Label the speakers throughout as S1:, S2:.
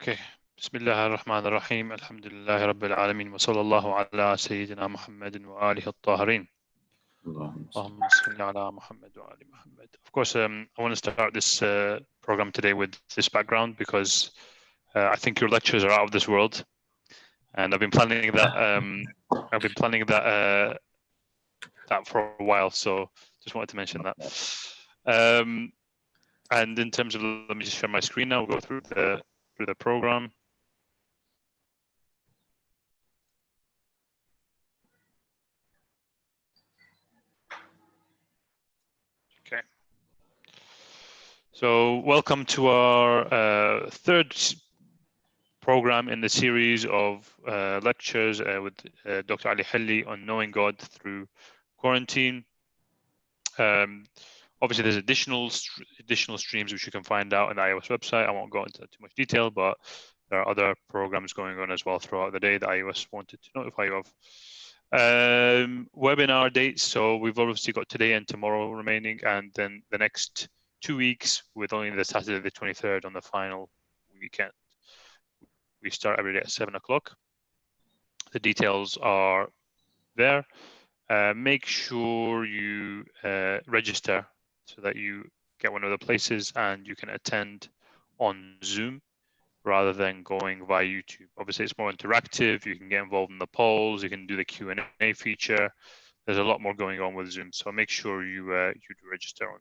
S1: Okay. بسم الله الرحمن الرحيم الحمد لله رب العالمين وصلى الله على سيدنا محمد وآله الطاهرين اللهم صل على محمد وآل Muhammad. Of course, I want to start this program today with this background because I think your lectures are out of this world, and I've been planning that. That for a while, so just wanted to mention that. And in terms of, let me just share my screen now. We'll go through the program. Okay. So welcome to our third program in the series of lectures with Dr. Ali Al-Hilli on knowing God through quarantine. Obviously, there's additional streams which you can find out on the iOS website. I won't go into too much detail, but there are other programs going on as well throughout the day that iOS wanted to notify you of. Webinar dates. So we've obviously got today and tomorrow remaining, and then the next 2 weeks with only the Saturday the 23rd on the final weekend. We start every day at 7 o'clock. The details are there. Make sure you register so that you get one of the places and you can attend on Zoom rather than going via YouTube. Obviously, it's more interactive. You can get involved in the polls. You can do the Q&A feature. There's a lot more going on with Zoom, so make sure you do register on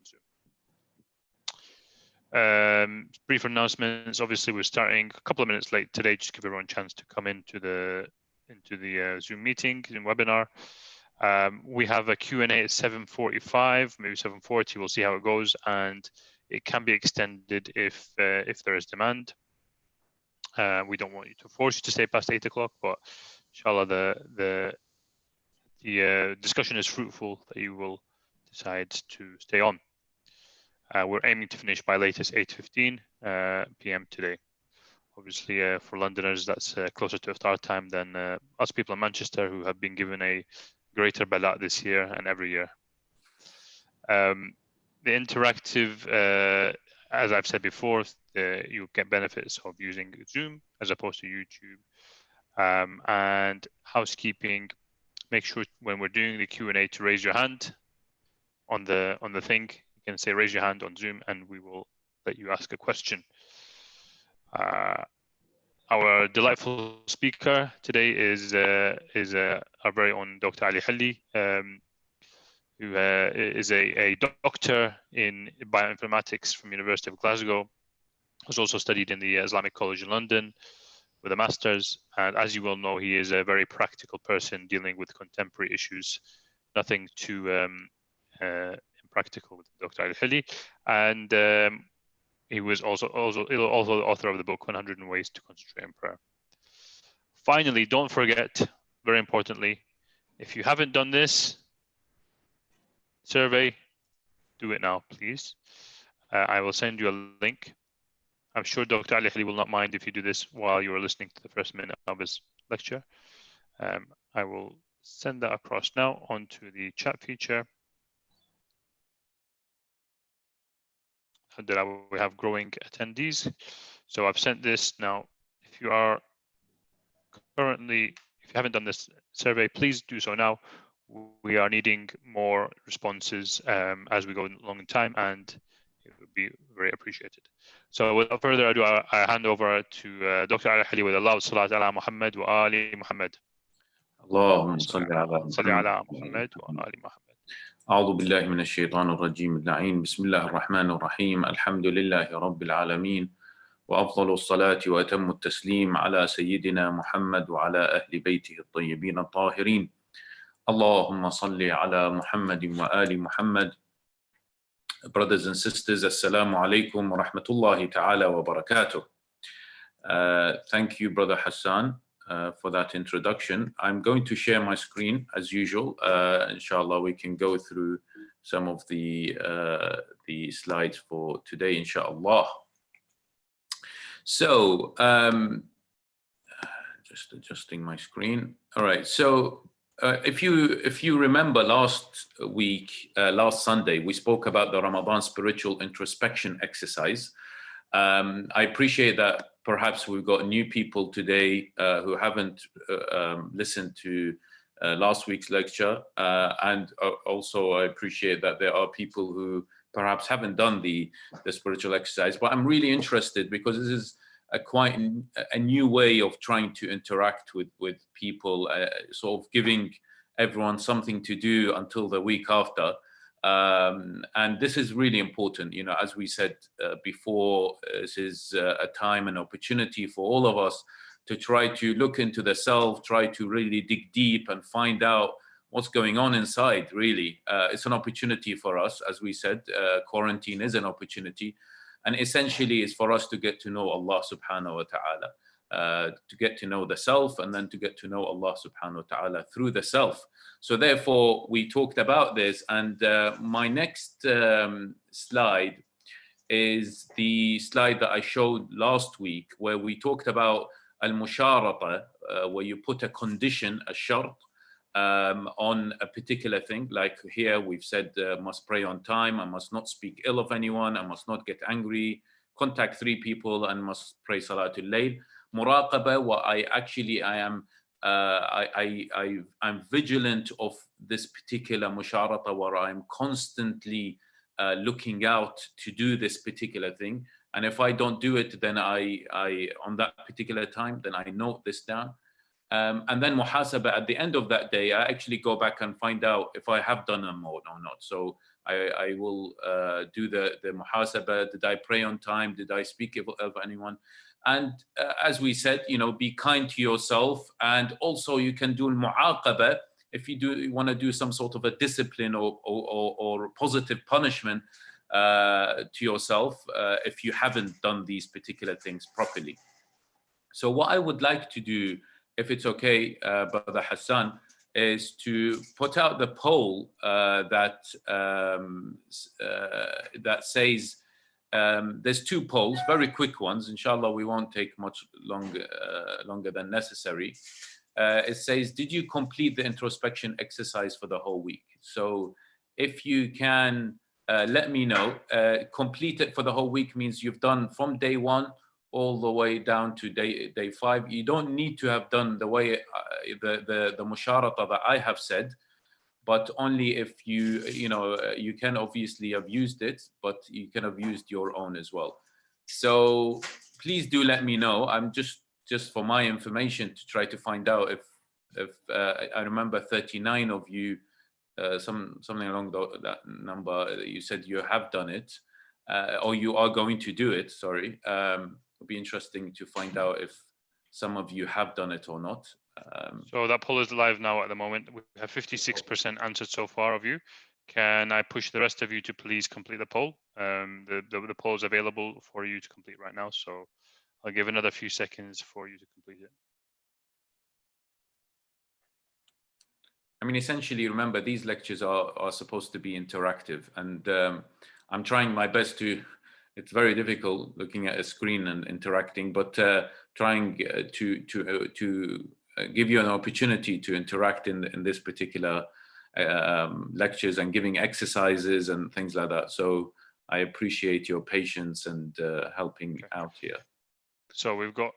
S1: Zoom. Brief announcements. Obviously, we're starting a couple of minutes late today, just to give everyone a chance to come into the Zoom meeting and webinar. We have a Q&A at 7:45, maybe 7:40. We'll see how it goes, and it can be extended if there is demand. We don't want you to force you to stay past 8 o'clock, but inshallah, the discussion is fruitful that you will decide to stay on. We're aiming to finish by latest 8:15 p.m. today. Obviously, for Londoners, that's closer to iftar time than us people in Manchester, who have been given a greater bala this year and every year. The interactive, as I've said before, you get benefits of using Zoom as opposed to YouTube. And housekeeping, make sure when we're doing the Q&A to raise your hand on the thing. You can say raise your hand on Zoom, and we will let you ask a question. Our delightful speaker today is our very own Dr. Ali Al-Hilli, who is a doctor in bioinformatics from University of Glasgow. Has also studied in the Islamic College in London with a master's. And as you will know, he is a very practical person dealing with contemporary issues. Nothing too impractical with Dr. Ali Al-Hilli. And he was also the author of the book 100 Ways to Concentrate in Prayer. Finally, don't forget, very importantly, if you haven't done this survey, do it now, please. I will send you a link. I'm sure Dr. Ali Al-Hilli will not mind if you do this while you are listening to the first minute of his lecture. I will send that across now onto the chat feature. We have growing attendees. So I've sent this now. If you haven't done this survey, please do so now. We are needing more responses as we go along in time, and it would be very appreciated. So without further ado, I hand over to Dr. Ali Al-Hilli with Allah salat ala Muhammad wa Ali Muhammad.
S2: اللهم صل على
S1: محمد وآل محمد.
S2: أعوذ بالله من الشيطان الرجيم اللعين بسم الله الرحمن الرحيم الحمد لله رب العالمين وأفضل الصلاة وأتم التسليم على سيدنا محمد وعلى أهل بيته الطيبين الطاهرين اللهم صل على محمد وآل محمد. Brothers and sisters, Assalamu alaikum wa rahmatullahi ta'ala wa barakatuh. Thank you, Brother Hassan, for that introduction. I'm going to share my screen as usual. Inshallah, we can go through some of the slides for today, inshallah. So, just adjusting my screen. All right. So, if you remember last Sunday, we spoke about the Ramadan spiritual introspection exercise. I appreciate that perhaps we've got new people today who haven't listened to last week's lecture. And also I appreciate that there are people who perhaps haven't done the spiritual exercise, but I'm really interested because this is quite a new way of trying to interact with people, sort of giving everyone something to do until the week after. And this is really important, you know, as we said before, this is a time and opportunity for all of us to try to look into the self, try to really dig deep and find out what's going on inside, really. It's an opportunity for us, as we said, quarantine is an opportunity. And essentially it's for us to get to know Allah subhanahu wa ta'ala, to get to know the self, and then to get to know Allah subhanahu wa ta'ala through the self. So therefore we talked about this, and my next slide is the slide that I showed last week, where we talked about al-musharata, where you put a condition, a shart, on a particular thing. Like here we've said, must pray on time, I must not speak ill of anyone, I must not get angry, contact 3 people, and must pray Salatul Layl. Muraqaba, what I am I'm vigilant of this particular musharata, where I'm constantly looking out to do this particular thing. And if I don't do it, then I on that particular time, then I note this down. And then muhasaba, at the end of that day, I actually go back and find out if I have done them or not. So I will do the muhasaba. Did I pray on time? Did I speak of anyone? And as we said, you know, be kind to yourself. And also you can do mu'aqaba if you want to do some sort of a discipline or positive punishment to yourself if you haven't done these particular things properly. So what I would like to do, if it's okay, Brother Hassan, is to put out the poll that says, there's 2 polls, very quick ones. Inshallah, we won't take much longer than necessary. It says, did you complete the introspection exercise for the whole week? So if you can let me know, complete it for the whole week means you've done from day 1 all the way down to day 5. You don't need to have done the way the musharata that I have said, but only if you know, you can obviously have used it, but you can have used your own as well. So please do let me know. I'm just for my information to try to find out if I remember 39 of you, something along that number, you said you have done it, or you are going to do it, sorry. It'll be interesting to find out if some of you have done it or not.
S1: So that poll is live now at the moment. We have 56% answered so far of you. Can I push the rest of you to please complete the poll? The poll is available for you to complete right now. So I'll give another few seconds for you to complete it.
S2: I mean, essentially, remember, these lectures are supposed to be interactive, and I'm trying my best to. It's very difficult looking at a screen and interacting, but trying to give you an opportunity to interact in this particular lectures and giving exercises and things like that. So I appreciate your patience and helping out here.
S1: So we've got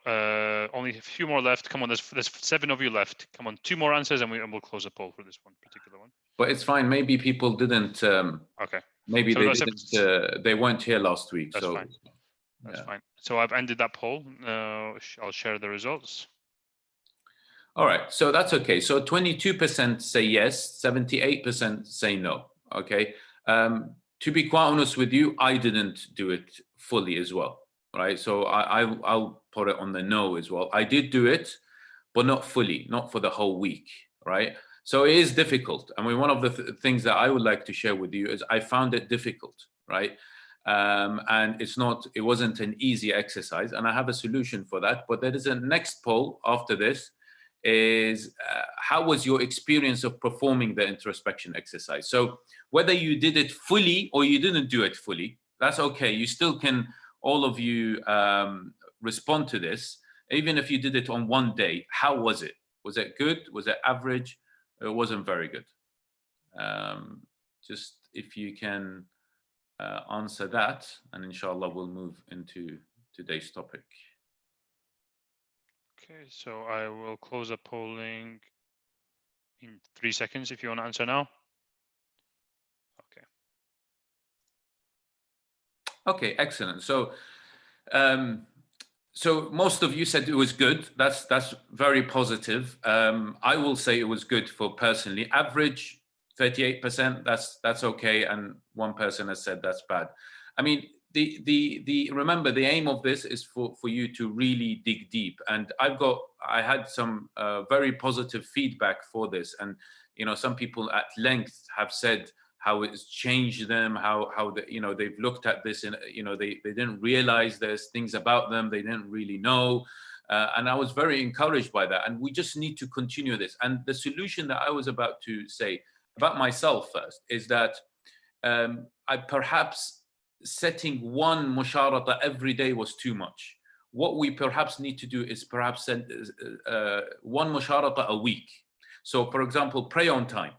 S1: only a few more left. Come on, there's 7 of you left. Come on, 2 more answers, and we'll close the poll for this one particular one.
S2: But it's fine. Maybe people didn't.
S1: Okay.
S2: Maybe so they didn't. They weren't here last week.
S1: That's
S2: so
S1: fine. That's fine. So I've ended that poll. I'll share the results.
S2: All right. So that's okay. So 22% say yes, 78% say no. Okay. To be quite honest with you, I didn't do it fully as well. Right. So I'll put it on the no as well. I did do it, but not fully, not for the whole week. Right. So it is difficult. I mean, one of the things that I would like to share with you is I found it difficult. Right. And it wasn't an easy exercise, and I have a solution for that. But there is a next poll after this is how was your experience of performing the introspection exercise? So whether you did it fully or you didn't do it fully, that's okay. You still can, all of you, respond to this, even if you did it on one day. How was it? Was it good? Was it average? It wasn't very good. Just if you can answer that, and inshallah we'll move into today's topic.
S1: Okay, so I will close the polling in 3 seconds if you want to answer now. Okay.
S2: Okay, excellent. So, so most of you said it was good. That's very positive. I will say it was good for personally. Average 38%. That's okay, and one person has said that's bad. I mean, the remember the aim of this is for you to really dig deep. And I had some very positive feedback for this, and some people at length have said how it's changed them, how they've looked at this and they didn't realize there's things about them they didn't really know, and I was very encouraged by that. And we just need to continue this. And the solution that I was about to say about myself first is that I perhaps setting one musharata every day was too much. What we perhaps need to do is perhaps send one musharata a week. So for example, pray on time.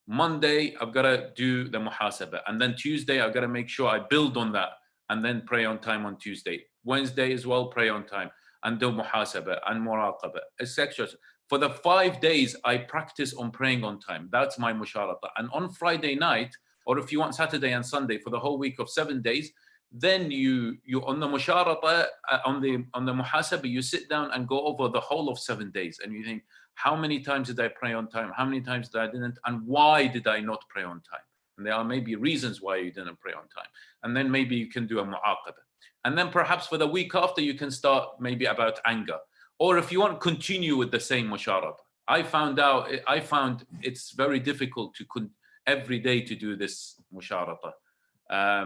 S2: Monday, I've got to do the muhasabah. And then Tuesday, I've got to make sure I build on that and then pray on time on Tuesday. Wednesday as well, pray on time and do muhasabah and muraqabah, etc. For the 5 days, I practice on praying on time. That's my musharata. And on Friday night, or if you want Saturday and Sunday for the whole week of 7 days, then you on the musharata, on the muhasabah, you sit down and go over the whole of 7 days. And you think, how many times did I pray on time? How many times did I didn't? And why did I not pray on time? And there are maybe reasons why you didn't pray on time. And then maybe you can do a mu'aqabah. And then perhaps for the week after, you can start maybe about anger. Or if you want, continue with the same musharata. I found it's very difficult to every day to do this musharata.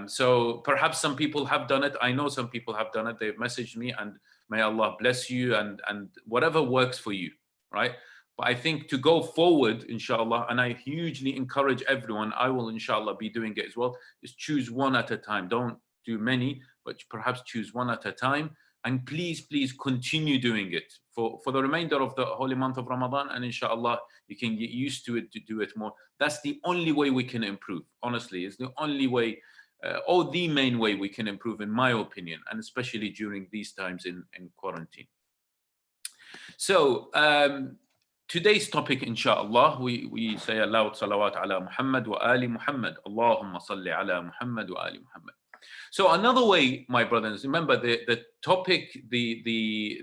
S2: So perhaps some people have done it. I know some people have done it. They've messaged me, and may Allah bless you and whatever works for you. Right? But I think to go forward, inshallah, and I hugely encourage everyone, I will inshallah be doing it as well, is choose one at a time. Don't do many, but perhaps choose one at a time. And please, please continue doing it for the remainder of the holy month of Ramadan. And inshallah, you can get used to it to do it more. That's the only way we can improve. Honestly, it's the only way, or the main way we can improve, in my opinion, and especially during these times in quarantine. So today's topic, inshallah, we say aloud salawat ala Muhammad wa ali Muhammad. Allahumma salli ala Muhammad wa ali Muhammad. So another way, my brothers, remember the topic, the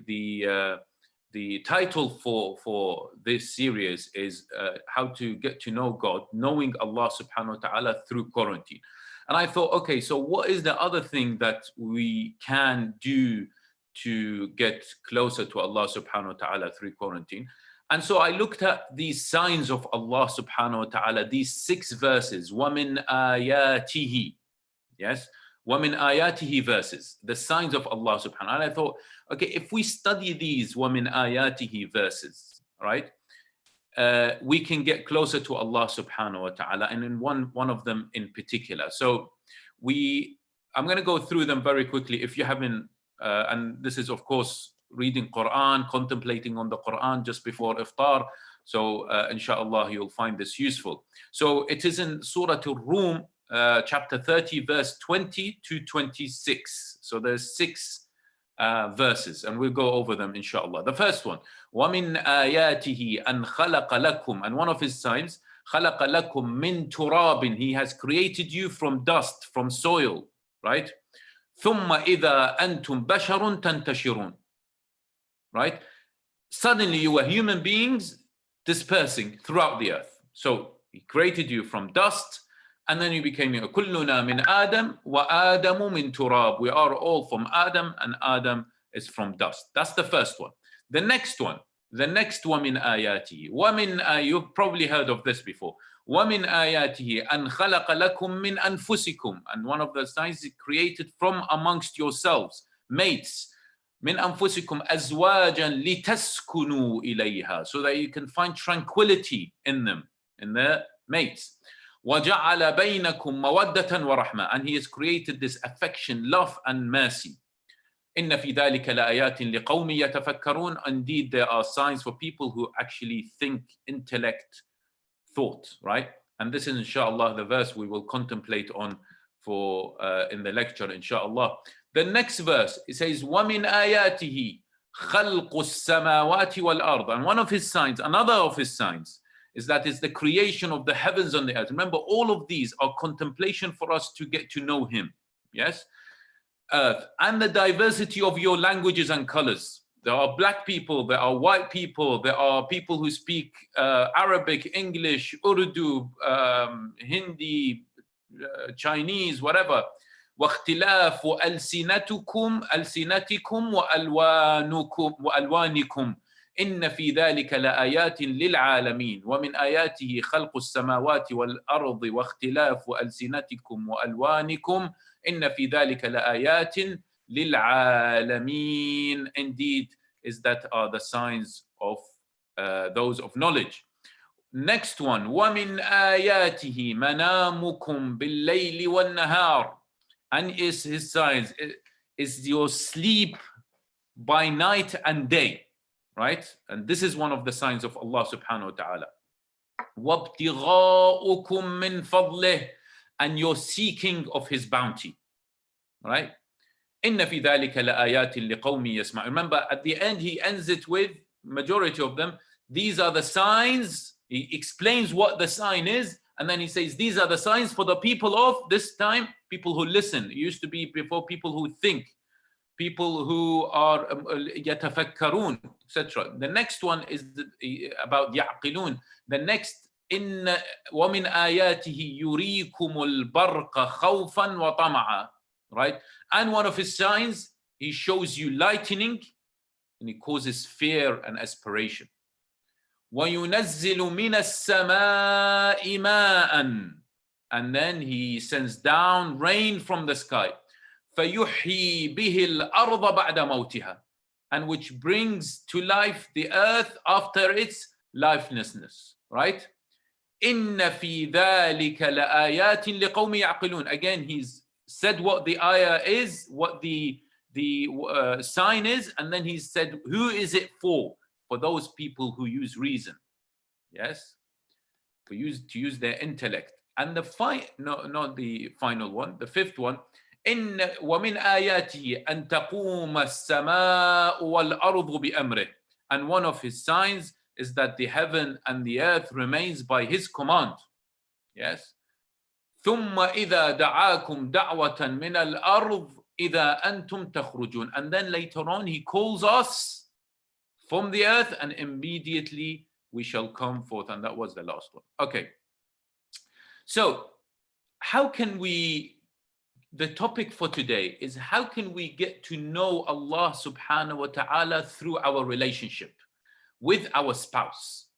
S2: title for this series is how to get to know God, knowing Allah subhanahu wa ta'ala through quarantine. And I thought, okay, so what is the other thing that we can do to get closer to Allah subhanahu wa ta'ala through quarantine? And so I looked at these signs of Allah subhanahu wa ta'ala, these 6 verses, وَمِنْ آيَاتِهِ, yes, وَمِنْ آيَاتِهِ verses, the signs of Allah subhanahu wa ta'ala. I thought, okay, if we study these وَمِنْ آيَاتِهِ verses, right, we can get closer to Allah subhanahu wa ta'ala, and in one of them in particular. So I'm going to go through them very quickly. If you haven't, and this is of course reading Quran, contemplating on the Quran just before iftar. So inshallah, you'll find this useful. So it is in Surah Al-Rum, chapter 30, verse 20 to 26. So there's 6 verses, and we'll go over them inshallah. The first one, وَمِنْ آيَاتِهِ أَنْ خَلَقَ لَكُمْ, and one of his signs, خَلَقَ لَكُمْ مِنْ تُرَابٍ, he has created you from dust, from soil, right? ثُمَّ إِذَا أَنْتُمْ بَشَرٌ تَنْتَشِرُونَ, right? Suddenly you were human beings dispersing throughout the earth. So he created you from dust, and then you became كُلُّنَا مِنْ آدَمْ وَآدَمُ مِنْ تُرَابٍ. We are all from Adam, and Adam is from dust. That's the first one. The next one وَمِنْ آيَاتِهِ. You've probably heard of this before. وَمِنْ آيَاتِهِ أَنْ خَلَقَ لَكُم مِّنْ أَنفُسِكُمْ. And one of the signs is created from amongst yourselves, mates. مِنْ أَنفُسِكُمْ أَزْوَاجًا لِتَسْكُنُوا إِلَيْهَا, so that you can find tranquility in them, in their mates. وَجَعَلَ بَيْنَكُمْ مَوَدَّةً وَرَحْمَةً. And he has created this affection, love and mercy. إِنَّ فِي ذَلِكَ لَآيَاتٍ لِقَوْمٍ يَتَفَكَّرُونَ. Indeed, there are signs for people who actually think, intellect, thought, right? And this is inshallah the verse we will contemplate on for in the lecture inshallah. The next verse, it says وَمِنْ آيَاتِهِ خَلْقُ السَّمَاوَاتِ وَالْأَرْضِ. And one of his signs, another of his signs, is that it's the creation of the heavens and the earth. Remember, all of these are contemplation for us to get to know him. Yes? Earth. And the diversity of your languages and colors. There are black people, there are white people, there are people who speak Arabic, English, Urdu, Hindi, Chinese, whatever. واختلاف ألسنتكم وألوانكم إن في ذلك لآيات للعالمين ومن آياته خلق السماوات والأرض واختلاف ألسنتكم وألوانكم إن في ذلك لآيات للعالمين. Indeed, is that are the signs of those of knowledge. Next one, وَمِنْ آيَاتِهِ مَنَامُكُمْ بِاللَّيْلِ وَالنَّهَارِ. And is his signs, is your sleep by night and day, right? And this is one of the signs of Allah subhanahu wa ta'ala. وَابْتِغَاؤُكُمْ مِنْ فَضْلِهِ. And your seeking of his bounty, right? إِنَّ فِي ذَلِكَ لَآيَاتٍ لِقَوْمٍ يَسْمَعُونَ. Remember, at the end, he ends it with, majority of them, these are the signs. He explains what the sign is, and then he says, these are the signs for the people of this time, people who listen. It used to be before people who think, people who are يتفكرون, etc. The next one is about يعقلون. The next, إن ومن آياته يريكم البرق خوفا وطمعا. Right? And one of his signs, he shows you lightning, and he causes fear and aspiration. وَيُنَزِّلُ مِنَ السَّمَاءِ مَاءً. And then he sends down rain from the sky. فَيُحْيِي بِهِ الْأَرْضَ بَعْدَ مَوْتِهَا. And which brings to life the earth after its lifelessness. Right? إِنَّ فِي ذَلِكَ لَآيَاتٍ لِقَوْمِ يَعْقِلُونَ. Again, he's said what the ayah is, what the sign is, and then he said, who is it for? For those people who use reason, yes, to use their intellect. And the not the final one, the fifth one, إن ومن آياته أن تقوم السماء والأرض بأمره. And one of his signs is that the heaven and the earth remains by his command. Yes. ثم إذا دعاكم دعوة من الأرض إذا أنتم تخرجون. And then later on he calls us from the earth, and immediately we shall come forth. And that was the last one. Okay. So how can we, the topic for today is how can we get to know Allah subhanahu wa ta'ala through our relationship with our spouse?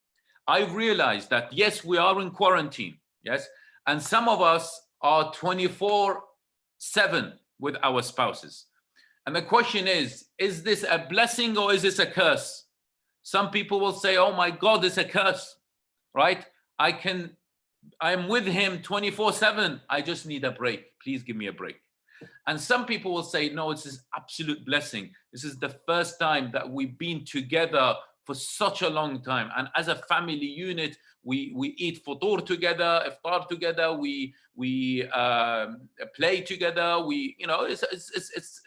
S2: I realized that yes, we are in quarantine, yes, and some of us are 24/7 with our spouses. And the question is this a blessing or is this a curse? Some people will say, oh my God, it's a curse, right? I'm with him 24/7. I just need a break. Please give me a break. And some people will say, no, it's an absolute blessing. This is the first time that we've been together for such a long time. And as a family unit, we eat futur together, iftar together, we play together.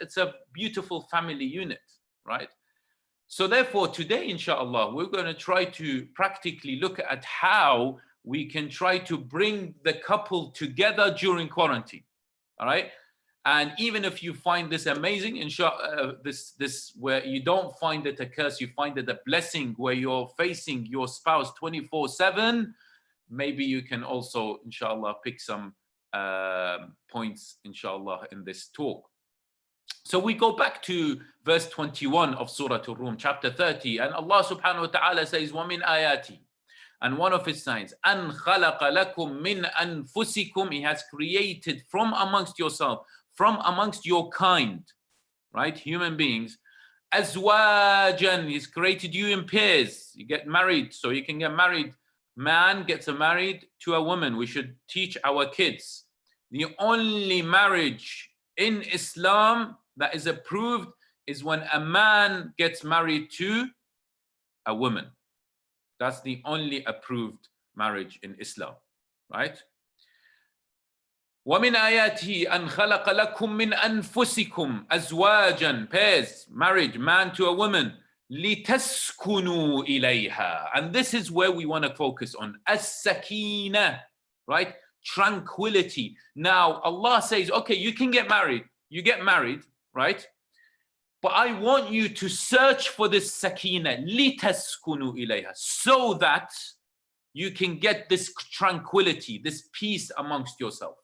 S2: It's a beautiful family unit, right? So therefore, today, inshallah, we're going to try to practically look at how we can try to bring the couple together during quarantine. All right. And even if you find this amazing, inshallah, this where you don't find it a curse, you find it a blessing where you're facing your spouse 24/7, maybe you can also, inshallah, pick some points, inshallah, in this talk. So we go back to verse 21 of Surah Ar-Rum, chapter 30, and Allah subhanahu wa ta'ala says, وَمِنْ آيَاتِ. And one of his signs, أَنْ خَلَقَ لَكُم مِّنْ أَنفُسِكُم. He has created from amongst yourself, from amongst your kind, right, human beings, أَزْوَاجًا. He's created you in pairs. You get married, so you can get married. Man gets married to a woman. We should teach our kids. The only marriage in Islam that is approved is when a man gets married to a woman. That's the only approved marriage in Islam, right? وَمِنْ آيَاتِهِ أَنْ خَلَقَ لَكُم مِّنْ أَنفُسِكُمْ أَزْوَاجًا, pairs, marriage, man to a woman, لِتَسْكُنُوا إِلَيْهَا. And this is where we want to focus on. As-sakina, right? Tranquility. Now, Allah says, okay, you can get married. You get married, right? But I want you to search for this sakina, لِتَسْكُنُوا إِلَيْهَا, so that you can get this tranquility, this peace amongst yourself.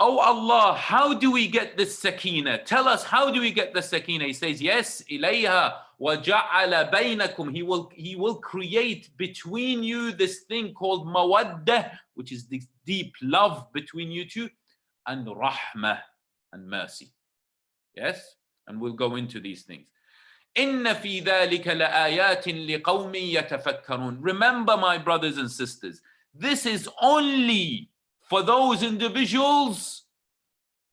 S2: Oh Allah, how do we get this sakina? Tell us, how do we get the sakina? He says, yes, ilayha wa ja'ala baynakum. He will create between you this thing called mawaddah, which is this deep love between you two, and rahmah, and mercy. Yes? And we'll go into these things. Inna fi dhalika laayatin liqawmin yatafakkarun. Remember, my brothers and sisters, this is only for those individuals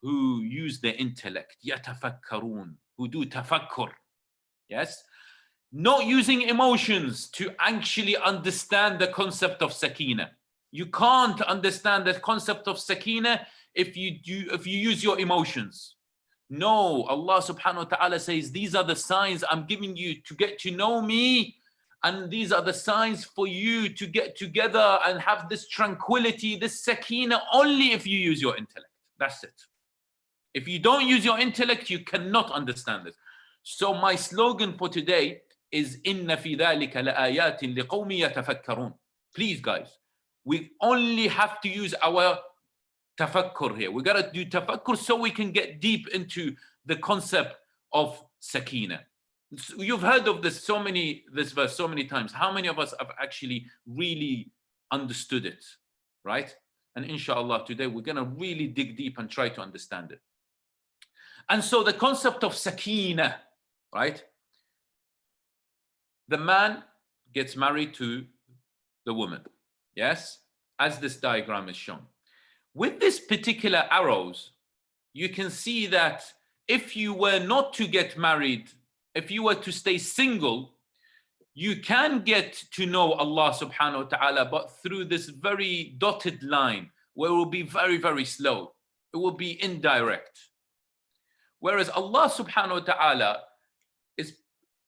S2: who use their intellect, yatafakkarun, who do tafakkur, yes? Not using emotions to actually understand the concept of sakina. You can't understand the concept of sakina if you use your emotions. No, Allah subhanahu wa ta'ala says, these are the signs I'm giving you to get to know me, and these are the signs for you to get together and have this tranquility, this sakina, only if you use your intellect. That's it. If you don't use your intellect, you cannot understand this. So my slogan for today is Inna fi dhalika laayatin liqawmin yatafakkarun. Please, guys, we only have to use our tafakkur here. We got to do tafakkur so we can get deep into the concept of sakina. You've heard of this verse so many times. How many of us have actually really understood it, right? And inshallah, today we're going to really dig deep and try to understand it. And so the concept of sakina, right? The man gets married to the woman, yes? As this diagram is shown. With this particular arrows, you can see that if you were not to get married, if you were to stay single, you can get to know Allah subhanahu wa ta'ala, but through this very dotted line where it will be very, very slow. It will be indirect. Whereas Allah subhanahu wa ta'ala is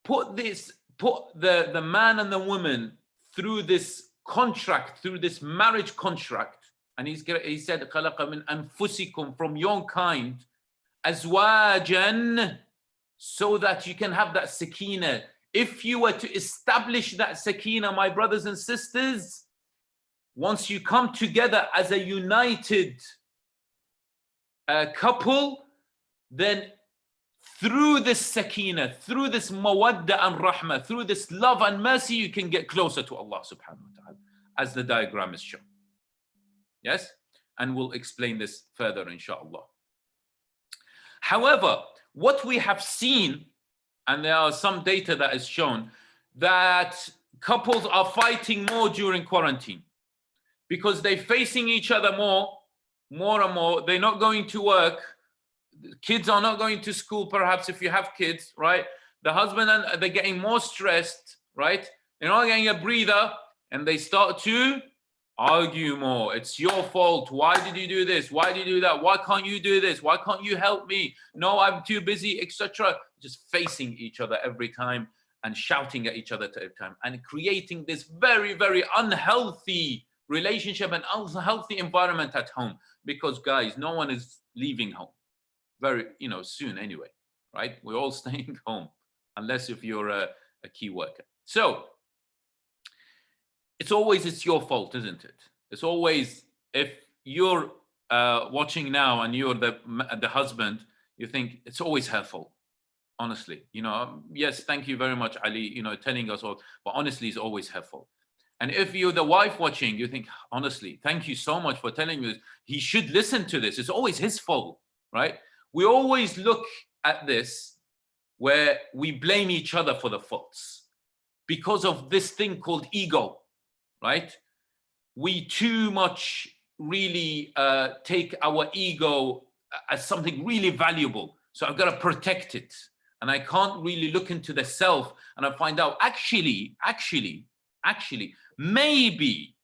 S2: put the man and the woman through this contract, through this marriage contract. And he said, خَلَقَ مِنْ أَنفُسِكُمْ, from your kind, أَزْوَاجًا, so that you can have that sakina. If you were to establish that sakina, my brothers and sisters, once you come together as a united couple, then through this sakina, through this mawadda and rahmah, through this love and mercy, you can get closer to Allah subhanahu wa ta'ala, as the diagram is shown. Yes? And we'll explain this further, inshallah. However, what we have seen, and there are some data that is shown, that couples are fighting more during quarantine because they're facing each other more and more. They're not going to work. Kids are not going to school, perhaps, if you have kids, right? The husband, and they're getting more stressed, right? They're not getting a breather, and they start to argue more. It's your fault. Why did you do this? Why did you do that? Why can't you do this? Why can't you help me? No, I'm too busy, etc. Just facing each other every time and shouting at each other every time, and creating this very, very unhealthy relationship and unhealthy environment at home. Because, guys, no one is leaving home very, soon anyway, right? We're all staying home, unless if you're a key worker. So it's your fault, isn't it? It's always, if you're watching now and you're the husband, you think it's always her fault. Honestly, yes, thank you very much, Ali, telling us all, but honestly, it's always her fault. And if you're the wife watching, you think, honestly, thank you so much for telling me this. He should listen to this. It's always his fault, right? We always look at this where we blame each other for the faults because of this thing called ego. Right? We too much really take our ego as something really valuable. So I've got to protect it. And I can't really look into the self and I find out actually, maybe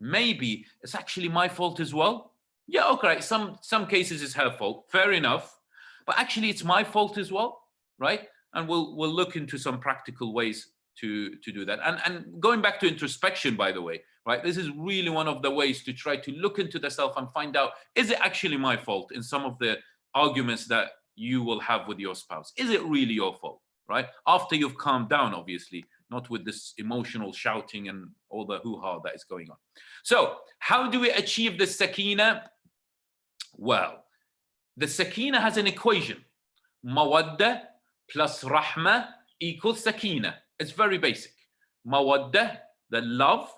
S2: maybe it's actually my fault as well. Yeah, okay, some cases it's her fault, fair enough, but actually it's my fault as well, right? And we'll look into some practical ways to do that. And going back to introspection, by the way, right? This is really one of the ways to try to look into the self and find out, is it actually my fault in some of the arguments that you will have with your spouse? Is it really your fault, right? After you've calmed down, obviously, not with this emotional shouting and all the hoo-ha that is going on. So how do we achieve the Sakina? Well, the Sakina has an equation. Mawadda plus Rahma equals Sakina. It's very basic. Mawadda, the love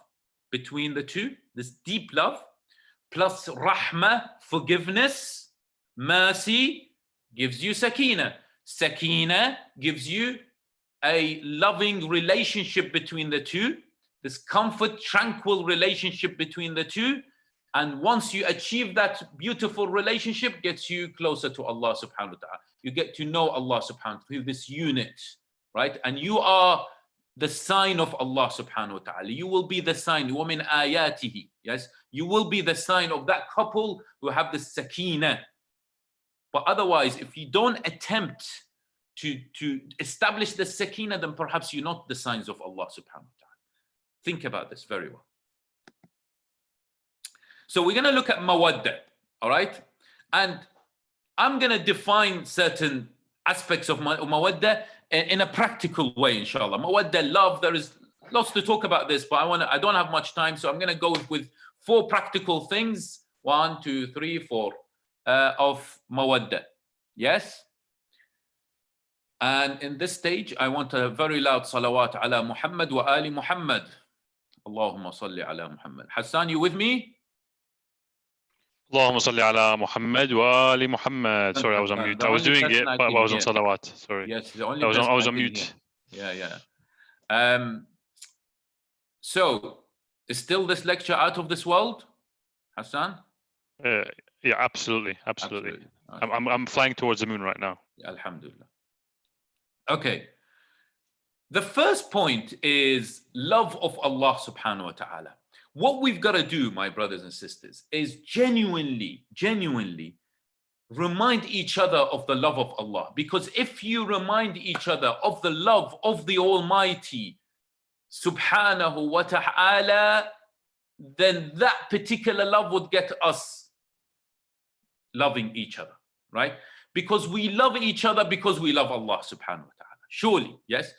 S2: between the two, this deep love, plus Rahma, forgiveness, mercy, gives you Sakina. Sakina gives you a loving relationship between the two, this comfort, tranquil relationship between the two. And once you achieve that beautiful relationship, gets you closer to Allah subhanahu wa ta'ala. You get to know Allah subhanahu wa ta'ala through this unit, right? And you are the sign of Allah subhanahu wa ta'ala. You will be the sign, وَمِنْ آيَاتِهِ. Yes, you will be the sign of that couple who have the Sakina. But otherwise, if you don't attempt to establish the Sakina, then perhaps you're not the signs of Allah subhanahu wa ta'ala. Think about this very well. So we're going to look at mawadda, all right? And I'm going to define certain aspects of mawadda in a practical way, inshallah. Mawadda, love, there is lots to talk about this, but I don't have much time, so I'm going to go with 4 practical things. 1, 2, 3, 4 of mawadda. Yes? And in this stage, I want a very loud salawat ala Muhammad wa ali Muhammad. Allahumma salli ala Muhammad. Hassan, you with me?
S1: Allahumma salli ala Muhammad wa ali Muhammad. Sorry, I was on mute. I was doing it, but I was on salawat. Sorry.
S2: Yes, the only
S1: I was on mute.
S2: Yeah. So, is still this lecture out of this world, Hassan?
S1: Yeah, absolutely. Okay. I'm flying towards the moon right now.
S2: Alhamdulillah. Okay. The first point is love of Allah subhanahu wa ta'ala. What we've got to do, my brothers and sisters, is genuinely remind each other of the love of Allah. Because if you remind each other of the love of the Almighty subhanahu wa ta'ala, then that particular love would get us loving each other, right? Because we love each other because we love Allah subhanahu wa ta'ala. Surely, yes?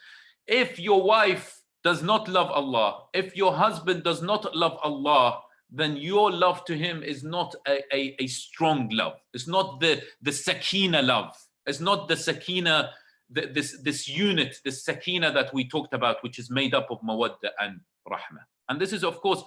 S2: If your wife does not love Allah, if your husband does not love Allah, then your love to him is not a strong love. It's not the Sakina love. It's not the Sakina, this unit, this Sakina that we talked about, which is made up of mawadda and rahmah. And this is, of course,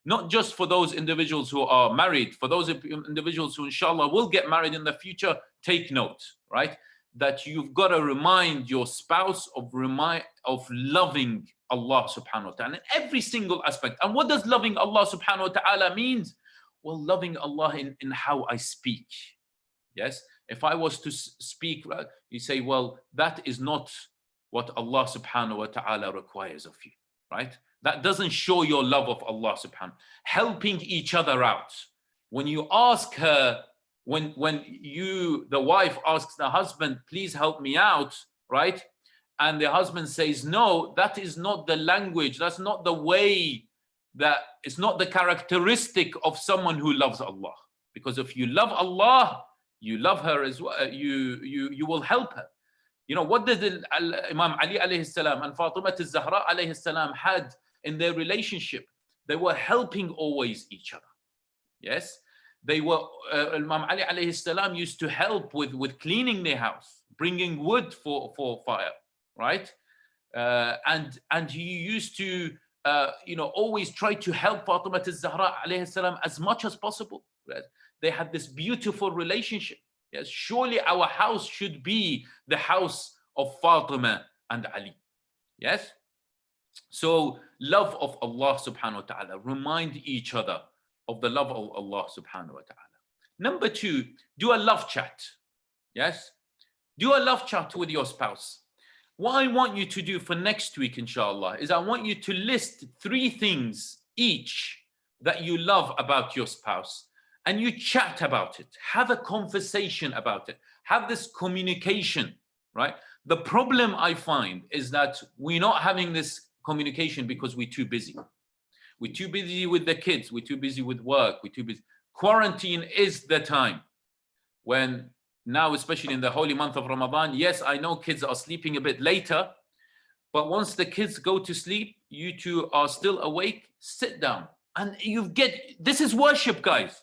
S2: not just for those individuals who are married, for those individuals who, inshallah, will get married in the future, take note, right? That you've got to remind your spouse of loving Allah subhanahu wa ta'ala in every single aspect. And what does loving Allah subhanahu wa ta'ala means? Well, loving Allah in how I speak. Yes, if I was to speak, you say, well, that is not what Allah subhanahu wa ta'ala requires of you, right? That doesn't show your love of Allah subhanahu. Helping each other out. When you ask her, when the wife asks the husband, please help me out, right? And the husband says, no, that is not the language. That's not the way, it's not the characteristic of someone who loves Allah. Because if you love Allah, you love her as well. You will help her. You know, what did Imam Ali alayhi salam and Fatima al-Zahra alayhi salam had in their relationship? They were helping always each other. Yes? They were, Imam Ali alayhi salam used to help with cleaning their house, bringing wood for fire, right? And he used to, always try to help Fatima al-Zahra alayhi salam as much as possible. Right? They had this beautiful relationship. Yes, surely our house should be the house of Fatima and Ali. Yes? So love of Allah subhanahu wa ta'ala. Remind each other of the love of Allah subhanahu wa ta'ala. Number 2, do a love chat. Yes? Do a love chat with your spouse. What I want you to do for next week, inshallah, is I want you to list 3 things each that you love about your spouse, and you chat about it. Have a conversation about it. Have this communication, right? The problem I find is that we're not having this communication because we're too busy. We're too busy with the kids. We're too busy with work. We're too busy. Quarantine is the time when now, especially in the holy month of Ramadan, yes, I know kids are sleeping a bit later, but once the kids go to sleep, you two are still awake, sit down. And this is worship, guys.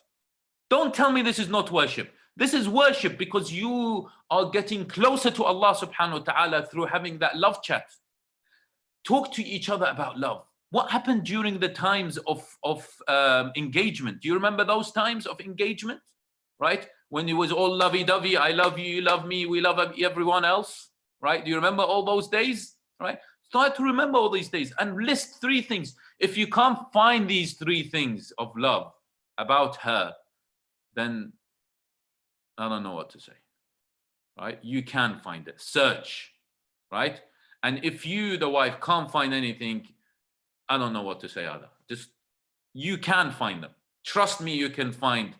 S2: Don't tell me this is not worship. This is worship because you are getting closer to Allah subhanahu wa ta'ala through having that love chat. Talk to each other about love. What happened during the times of engagement? Do you remember those times of engagement, right? When it was all lovey-dovey, I love you, you love me, we love everyone else, right? Do you remember all those days, right? Start to remember all these days and list 3 things. If you can't find these 3 things of love about her, then I don't know what to say, right? You can find it. Search, right? And if you, the wife, can't find anything, I don't know what to say either. Just, you can find them. Trust me, you can find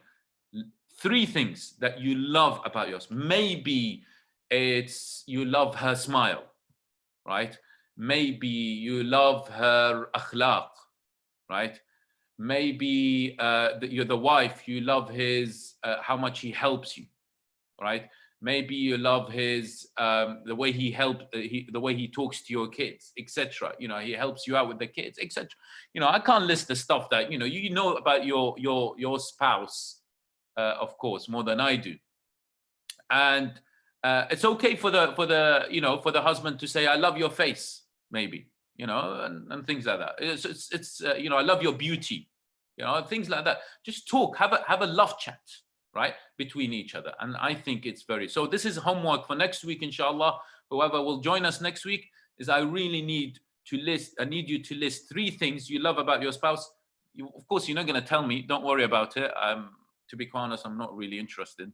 S2: 3 things that you love about yours. Maybe it's you love her smile, right? Maybe you love her akhlaq, right? Maybe you're the wife, you love his, how much he helps you, right? Maybe you love his, the way the way he talks to your kids, etc. You know, he helps you out with the kids, etc. You know, I can't list the stuff that, you know about your spouse, of course, more than I do. And it's okay for the husband to say, I love your face, maybe, and things like that. It's I love your beauty, things like that. Just talk, have a love chat, right, between each other. And I think it's so this is homework for next week, inshallah. Whoever will join us next week is I need you to list 3 things you love about your spouse. Of course, you're not going to tell me, don't worry about it. To be quite honest, I'm not really interested.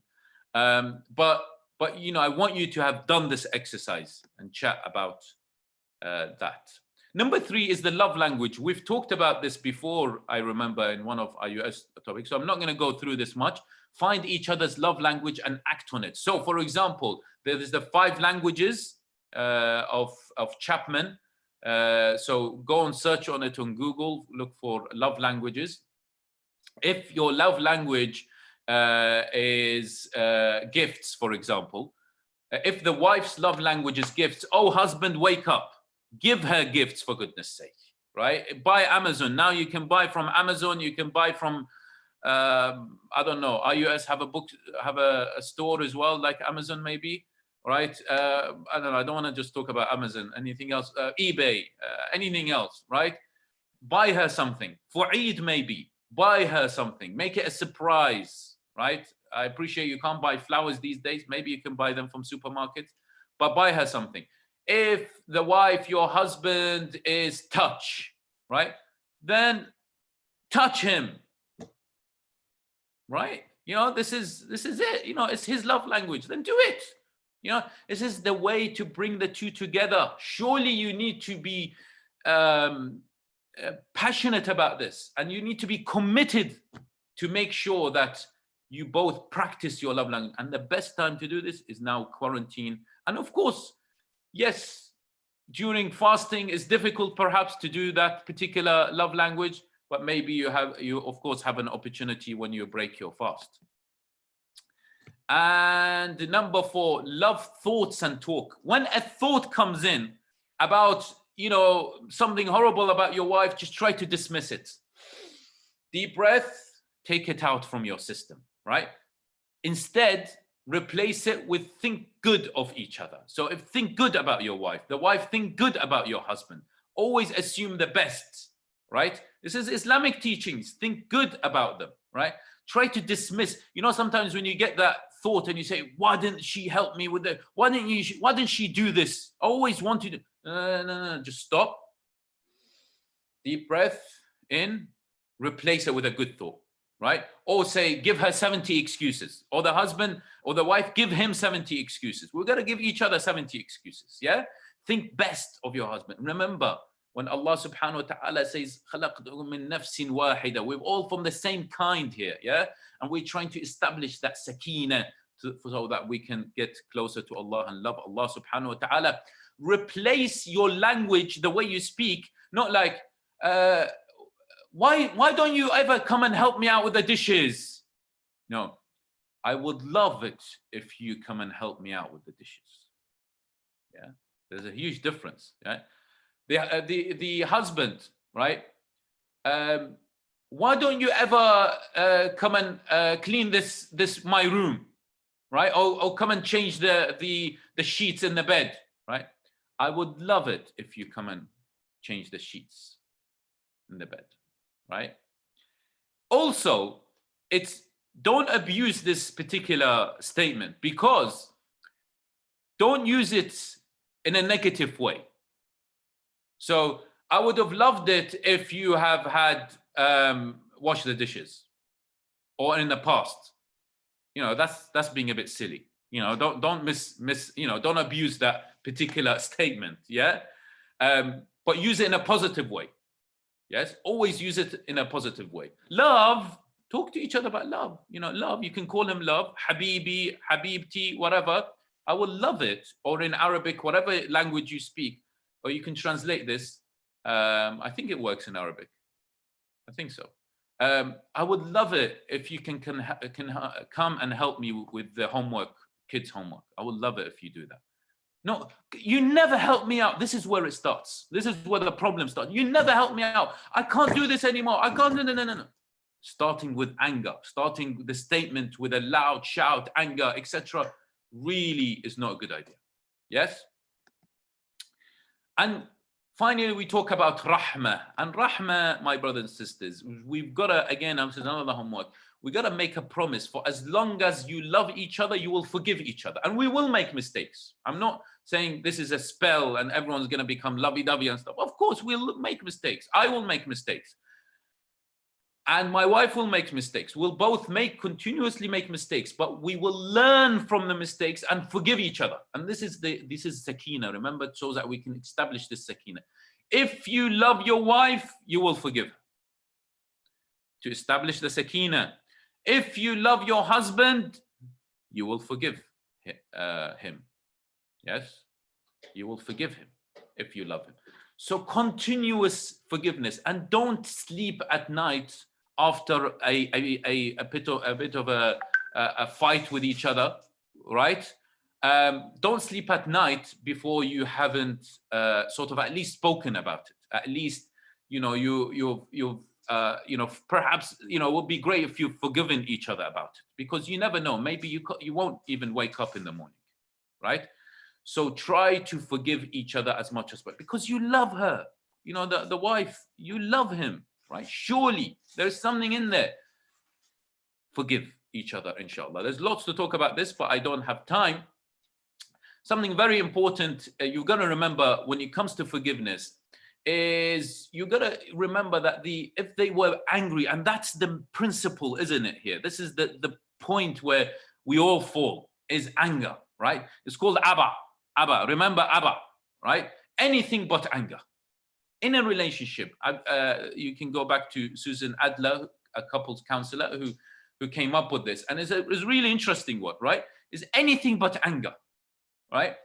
S2: But I want you to have done this exercise and chat about that. Number 3 is the love language. We've talked about this before, I remember, in one of our US topics, so I'm not going to go through this much. Find each other's love language and act on it. So, for example, there is the 5 languages of Chapman. So go and search on it on Google, look for love languages. If your love language is gifts, for example, if the wife's love language is gifts, oh, husband, wake up. Give her gifts, for goodness sake, right? Buy Amazon. Now you can buy from Amazon. You can buy from, I don't know, IUS have a store as well, like Amazon maybe, right? I don't know. I don't want to just talk about Amazon. Anything else? eBay, anything else, right? Buy her something. For Eid maybe. Buy her something. Make it a surprise, right? I appreciate you can't buy flowers these days. Maybe you can buy them from supermarkets, but buy her something. If the wife, your husband, is touch, right? Then touch him, right? This is it. It's his love language. Then do it. This is the way to bring the 2 together. Surely you need to be passionate about this, and you need to be committed to make sure that you both practice your love language. And the best time to do this is now, quarantine. And of course, yes, during fasting it's difficult perhaps to do that particular love language, but maybe you of course have an opportunity when you break your fast. And number 4, love thoughts and talk. When a thought comes in about something horrible about your wife, just try to dismiss it. Deep breath, take it out from your system, right? Instead, replace it with think good of each other. So if think good about your wife, the wife think good about your husband. Always assume the best, right? This is Islamic teachings. Think good about them, right? Try to dismiss. Sometimes when you get that thought and you say, why didn't she help me with it? Why didn't she do this? I always wanted to. No, just stop. Deep breath in, replace it with a good thought, right? Or say, give her 70 excuses. Or the husband or the wife, give him 70 excuses. We're going to give each other 70 excuses, yeah? Think best of your husband. Remember, When Allah subhanahu wa ta'ala says, خَلَقْتُهُ مِن نَفْسٍ وَاحِدَةٍ, we're all from the same kind here, yeah? And we're trying to establish that sakina so that we can get closer to Allah and love Allah subhanahu wa ta'ala. Replace your language, the way you speak, not like, why don't you ever come and help me out with the dishes? No, I would love it if you come and help me out with the dishes. Yeah, there's a huge difference. Yeah, the husband, right? Why don't you ever come and clean this my room, right? Or come and change the sheets in the bed, right? I would love it if you come and change the sheets in the bed, right? Also, don't abuse this particular statement, because don't use it in a negative way. So I would have loved it if you have had wash the dishes, or in the past. You know, that's being a bit silly. You know, don't don't abuse that particular statement. Yeah, but use it in a positive way. Yes, always use it in a positive way. Love, talk to each other about love. You know, love, you can call him love, habibi, habibti, whatever. I will love it. Or in Arabic, whatever language you speak, or you can translate this. I think it works in Arabic. I think so. I would love it if you can come and help me with the homework, kids' homework. I would love it if you do that. No, you never help me out. This is where it starts. This is where the problem starts. You never help me out. I can't do this anymore. I can't. No. Starting with anger, starting the statement with a loud shout, anger, etc., really is not a good idea. Yes. And finally, we talk about rahmah. And rahmah, my brothers and sisters, we've got to, again, this is another homework. We got to make a promise. For as long as you love each other, you will forgive each other. And we will make mistakes. I'm not saying this is a spell and everyone's going to become lovey-dovey and stuff. Of course, we'll make mistakes. I will make mistakes. And my wife will make mistakes. We'll both continuously make mistakes, but we will learn from the mistakes and forgive each other. And this is sakina. Remember, so that we can establish this sakina. If you love your wife, you will forgive her. To establish the sakina. If you love your husband, you will forgive him. Yes, you will forgive him if you love him. So continuous forgiveness, and don't sleep at night after a bit of a fight with each other, right? Don't sleep at night before you haven't sort of at least spoken about it. At least, you know, you've perhaps, it would be great if you've forgiven each other about it, because you never know. Maybe you won't even wake up in the morning, right? So try to forgive each other as much as possible, because you love her. You know, the wife, you love him, right? Surely there's something in there. Forgive each other, inshallah. There's lots to talk about this, but I don't have time. Something very important you're going to remember when it comes to forgiveness is you got to remember that if they were angry, and that's the principle, isn't it, here? This is the point where we all fall, is anger, right? It's called Abba. Remember Abba, right? Anything but anger. In a relationship, you can go back to Susan Adler, a couples counselor who came up with this. And it's a really interesting one, right? Is anything but anger, right?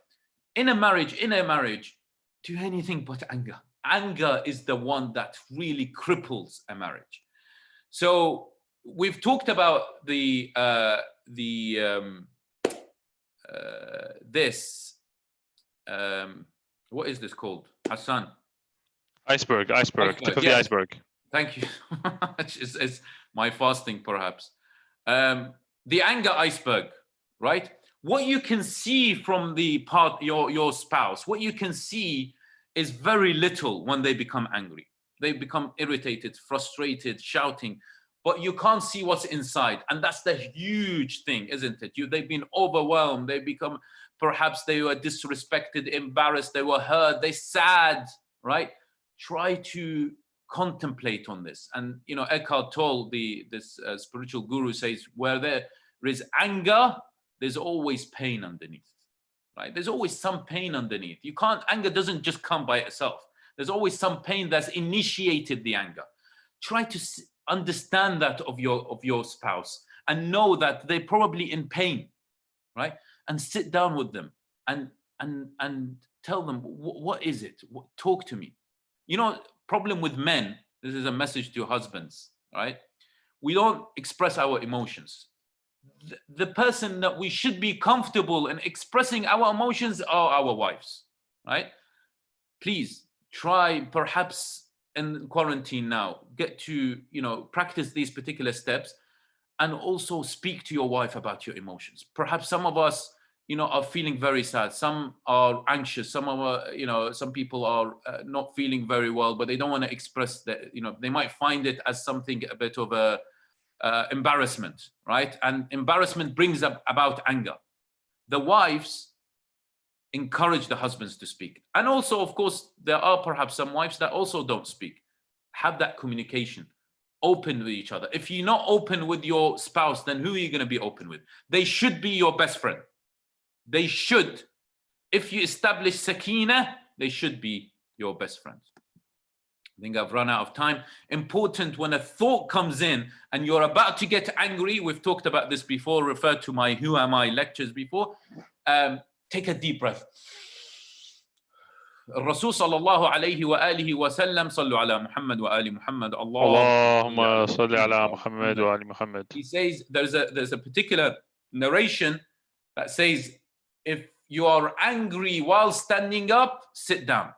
S2: In a marriage, do anything but anger. Anger is the one that really cripples a marriage. So we've talked about what is this called, Hassan?
S1: Iceberg. Tip of the iceberg.
S2: Thank you. It's my fasting, perhaps. The anger iceberg, right? What you can see from your spouse, what you can see is very little when they become angry. They become irritated, frustrated, shouting, but you can't see what's inside. And that's the huge thing, isn't it? They've been overwhelmed. Perhaps they were disrespected, embarrassed, they were hurt, they're sad, right? Try to contemplate on this. And, Eckhart Tolle, this spiritual guru, says, where there is anger, there's always pain underneath, right? There's always some pain underneath. Anger doesn't just come by itself. There's always some pain that's initiated the anger. Try to understand that of your spouse and know that they're probably in pain, right? And sit down with them and tell them, what is it? Talk to me. You know, problem with men, this is a message to husbands, right? We don't express our emotions. The person that we should be comfortable in expressing our emotions are our wives, right? Please try, perhaps in quarantine now, get to, practice these particular steps, and also speak to your wife about your emotions. Perhaps some of us, are feeling very sad. Some are anxious. Some people are not feeling very well, but they don't want to express that. They might find it as something a bit of a embarrassment, right? And embarrassment brings about anger. The wives encourage the husbands to speak. And also, of course, there are perhaps some wives that also don't speak. Have that communication, open with each other. If you're not open with your spouse, then who are you going to be open with? They should be your best friend. They should. If you establish Sakina, they should be your best friends. I think I've run out of time. Important, when a thought comes in and you're about to get angry, we've talked about this before, referred to my Who Am I lectures before, take a deep breath. الرسول صلى الله عليه وآله وسلم صلوا على محمد وآل محمد
S1: اللهم صل على محمد وآل محمد.
S2: He says there's a particular narration that says, if you are angry while standing up, sit down.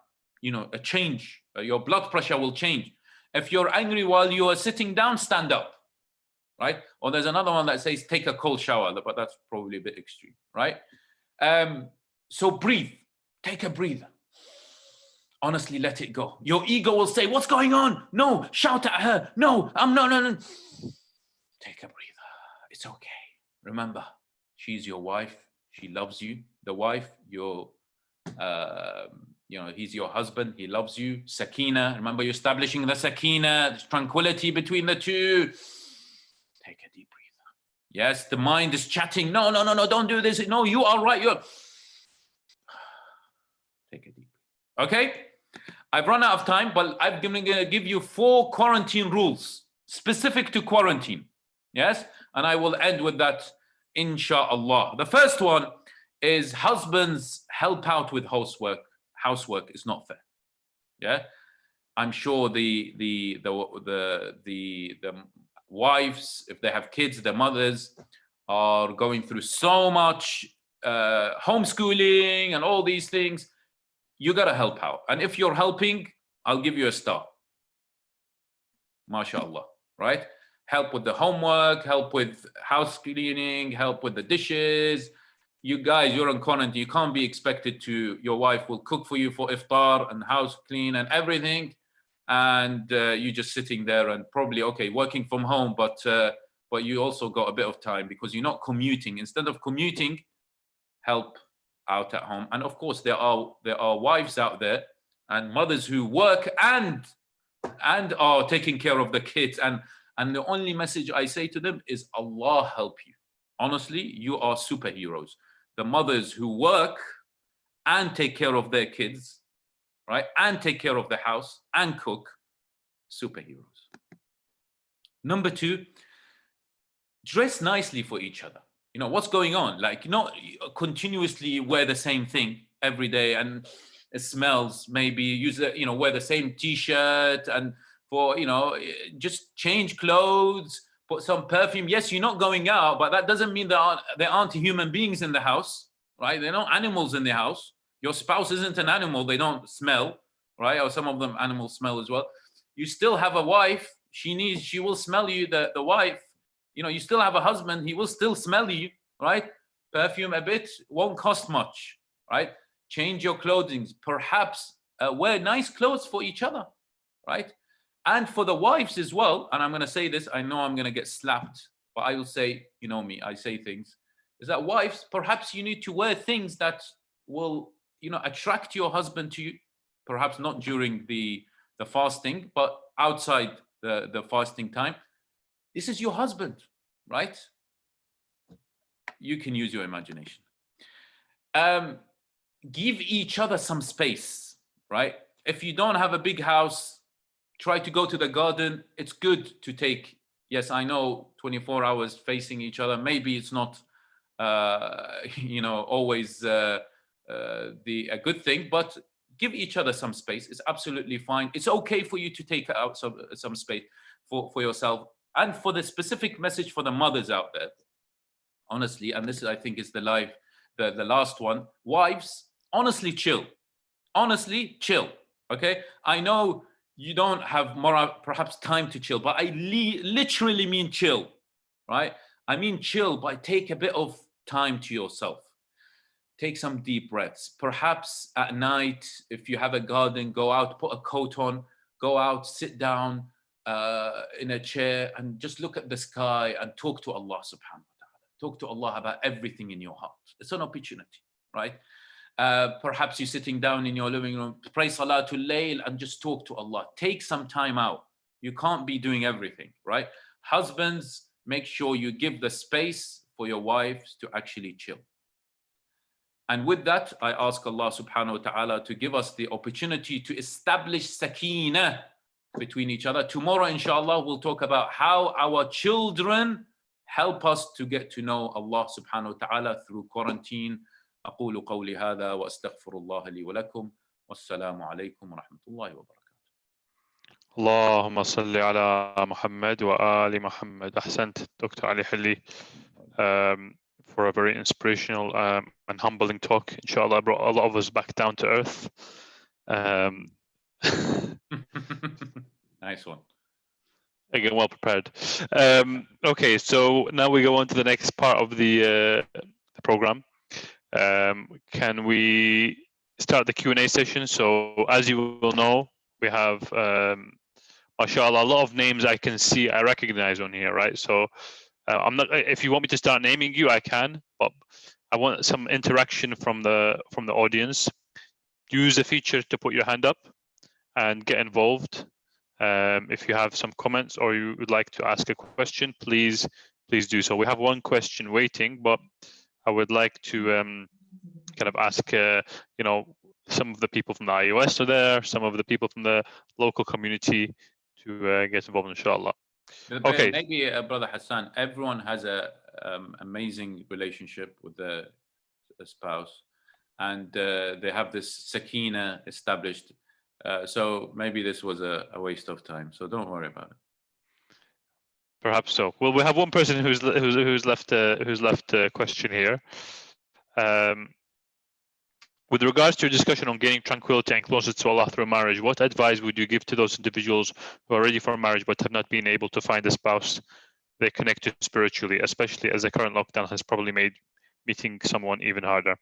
S2: A change. Your blood pressure will change. If you're angry while you are sitting down, stand up, right? Or there's another one that says take a cold shower, but that's probably a bit extreme, right? So breathe, take a breather. Honestly, let it go. Your ego will say, what's going on? No, shout at her. No, no. Take a breather. It's okay. Remember, she's your wife. She loves you. The wife, he's your husband. He loves you. Sakina. Remember, you're establishing the Sakina, the tranquility between the two. Take a deep breather. Yes, the mind is chatting. No, don't do this. No, you are right. Take a deep breath. Okay? I've run out of time, but I'm going to give you 4 quarantine rules specific to quarantine. Yes? And I will end with that, inshallah. The first one is husbands help out with housework. Housework is not fair. Yeah? I'm sure the wives, if they have kids, the mothers are going through so much homeschooling and all these things. You got to help out. And if you're helping, I'll give you a star. MashaAllah, right? Help with the homework, help with house cleaning, help with the dishes. You guys, you're on quarantine. You can't be expected to, your wife will cook for you for iftar and house clean and everything. And you're just sitting there and probably, okay, working from home, but you also got a bit of time because you're not commuting. Instead of commuting, help out at home. And of course, there are wives out there and mothers who work and are taking care of the kids. And the only message I say to them is Allah help you. Honestly, you are superheroes. The mothers who work and take care of their kids, right? And take care of the house and cook, superheroes. Number 2, dress nicely for each other. What's going on? Like, not continuously wear the same thing every day and it smells. Maybe wear the same t-shirt and just change clothes, put some perfume. Yes, you're not going out, but that doesn't mean there aren't human beings in the house, right? They're not animals in the house. Your spouse isn't an animal. They don't smell, right? Or some of them animals smell as well. You still have a wife. She will smell you, the wife. You still have a husband, he will still smell you, right? Perfume a bit, won't cost much, right? Change your clothing, perhaps wear nice clothes for each other, right? And for the wives as well, and I'm going to say this, I know I'm going to get slapped, but I will say, me, I say things, is that wives, perhaps you need to wear things that will, attract your husband to you, perhaps not during the fasting, but outside the fasting time. This is your husband, right? You can use your imagination. Give each other some space, right? If you don't have a big house, try to go to the garden. It's good to take, yes, I know 24 hours facing each other. Maybe it's not, always a good thing, but give each other some space. It's absolutely fine. It's okay for you to take out some space for yourself. And for the specific message for the mothers out there, honestly, and this is, I think, is the last one. Wives, honestly, chill. Honestly, chill. Okay, I know you don't have more perhaps time to chill, but I literally mean chill, right? I mean chill, but take a bit of time to yourself. Take some deep breaths. Perhaps at night, if you have a garden, go out, put a coat on, go out, sit down in a chair and just look at the sky and talk to Allah subhanahu wa ta'ala. Talk to Allah about everything in your heart. It's an opportunity, right? Perhaps you're sitting down in your living room, pray Salatul Layl and just talk to Allah. Take some time out. You can't be doing everything, right? Husbands, make sure you give the space for your wives to actually chill. And with that, I ask Allah subhanahu wa ta'ala to give us the opportunity to establish Sakina between each other. Tomorrow, inshallah, we'll talk about how our children help us to get to know Allah subhanahu wa ta'ala through quarantine. أقول قولي هذا وأستغفر الله لي ولكم والسلام عليكم ورحمة الله وبركاته.
S1: اللهم صل على محمد وآل محمد. أحسنت Dr. Ali Hilli for a very inspirational and humbling talk. Inshallah, brought a lot of us back down to earth.
S2: Nice one.
S1: Again, well prepared. Okay, so now we go on to the next part of the program. Can we start the Q&A session? So as you will know, we have, mashallah, a lot of names I can see, I recognize on here, right? So I'm not, if you want me to start naming you, I can, but I want some interaction from the audience. Use the feature to put your hand up and get involved. If you have some comments or you would like to ask a question, please do so. We have one question waiting, but I would like to kind of ask, some of the people from the iOS are there, some of the people from the local community to get involved, inshallah. Okay.
S2: Maybe, Brother Hassan, everyone has a amazing relationship with the spouse, and they have this sakina established. So maybe this was a waste of time. So don't worry about it.
S1: Perhaps so. Well, we have one person who's left a question here. With regards to your discussion on gaining tranquility and closer to Allah through marriage, what advice would you give to those individuals who are ready for marriage but have not been able to find a spouse they connect to spiritually, especially as the current lockdown has probably made meeting someone even harder?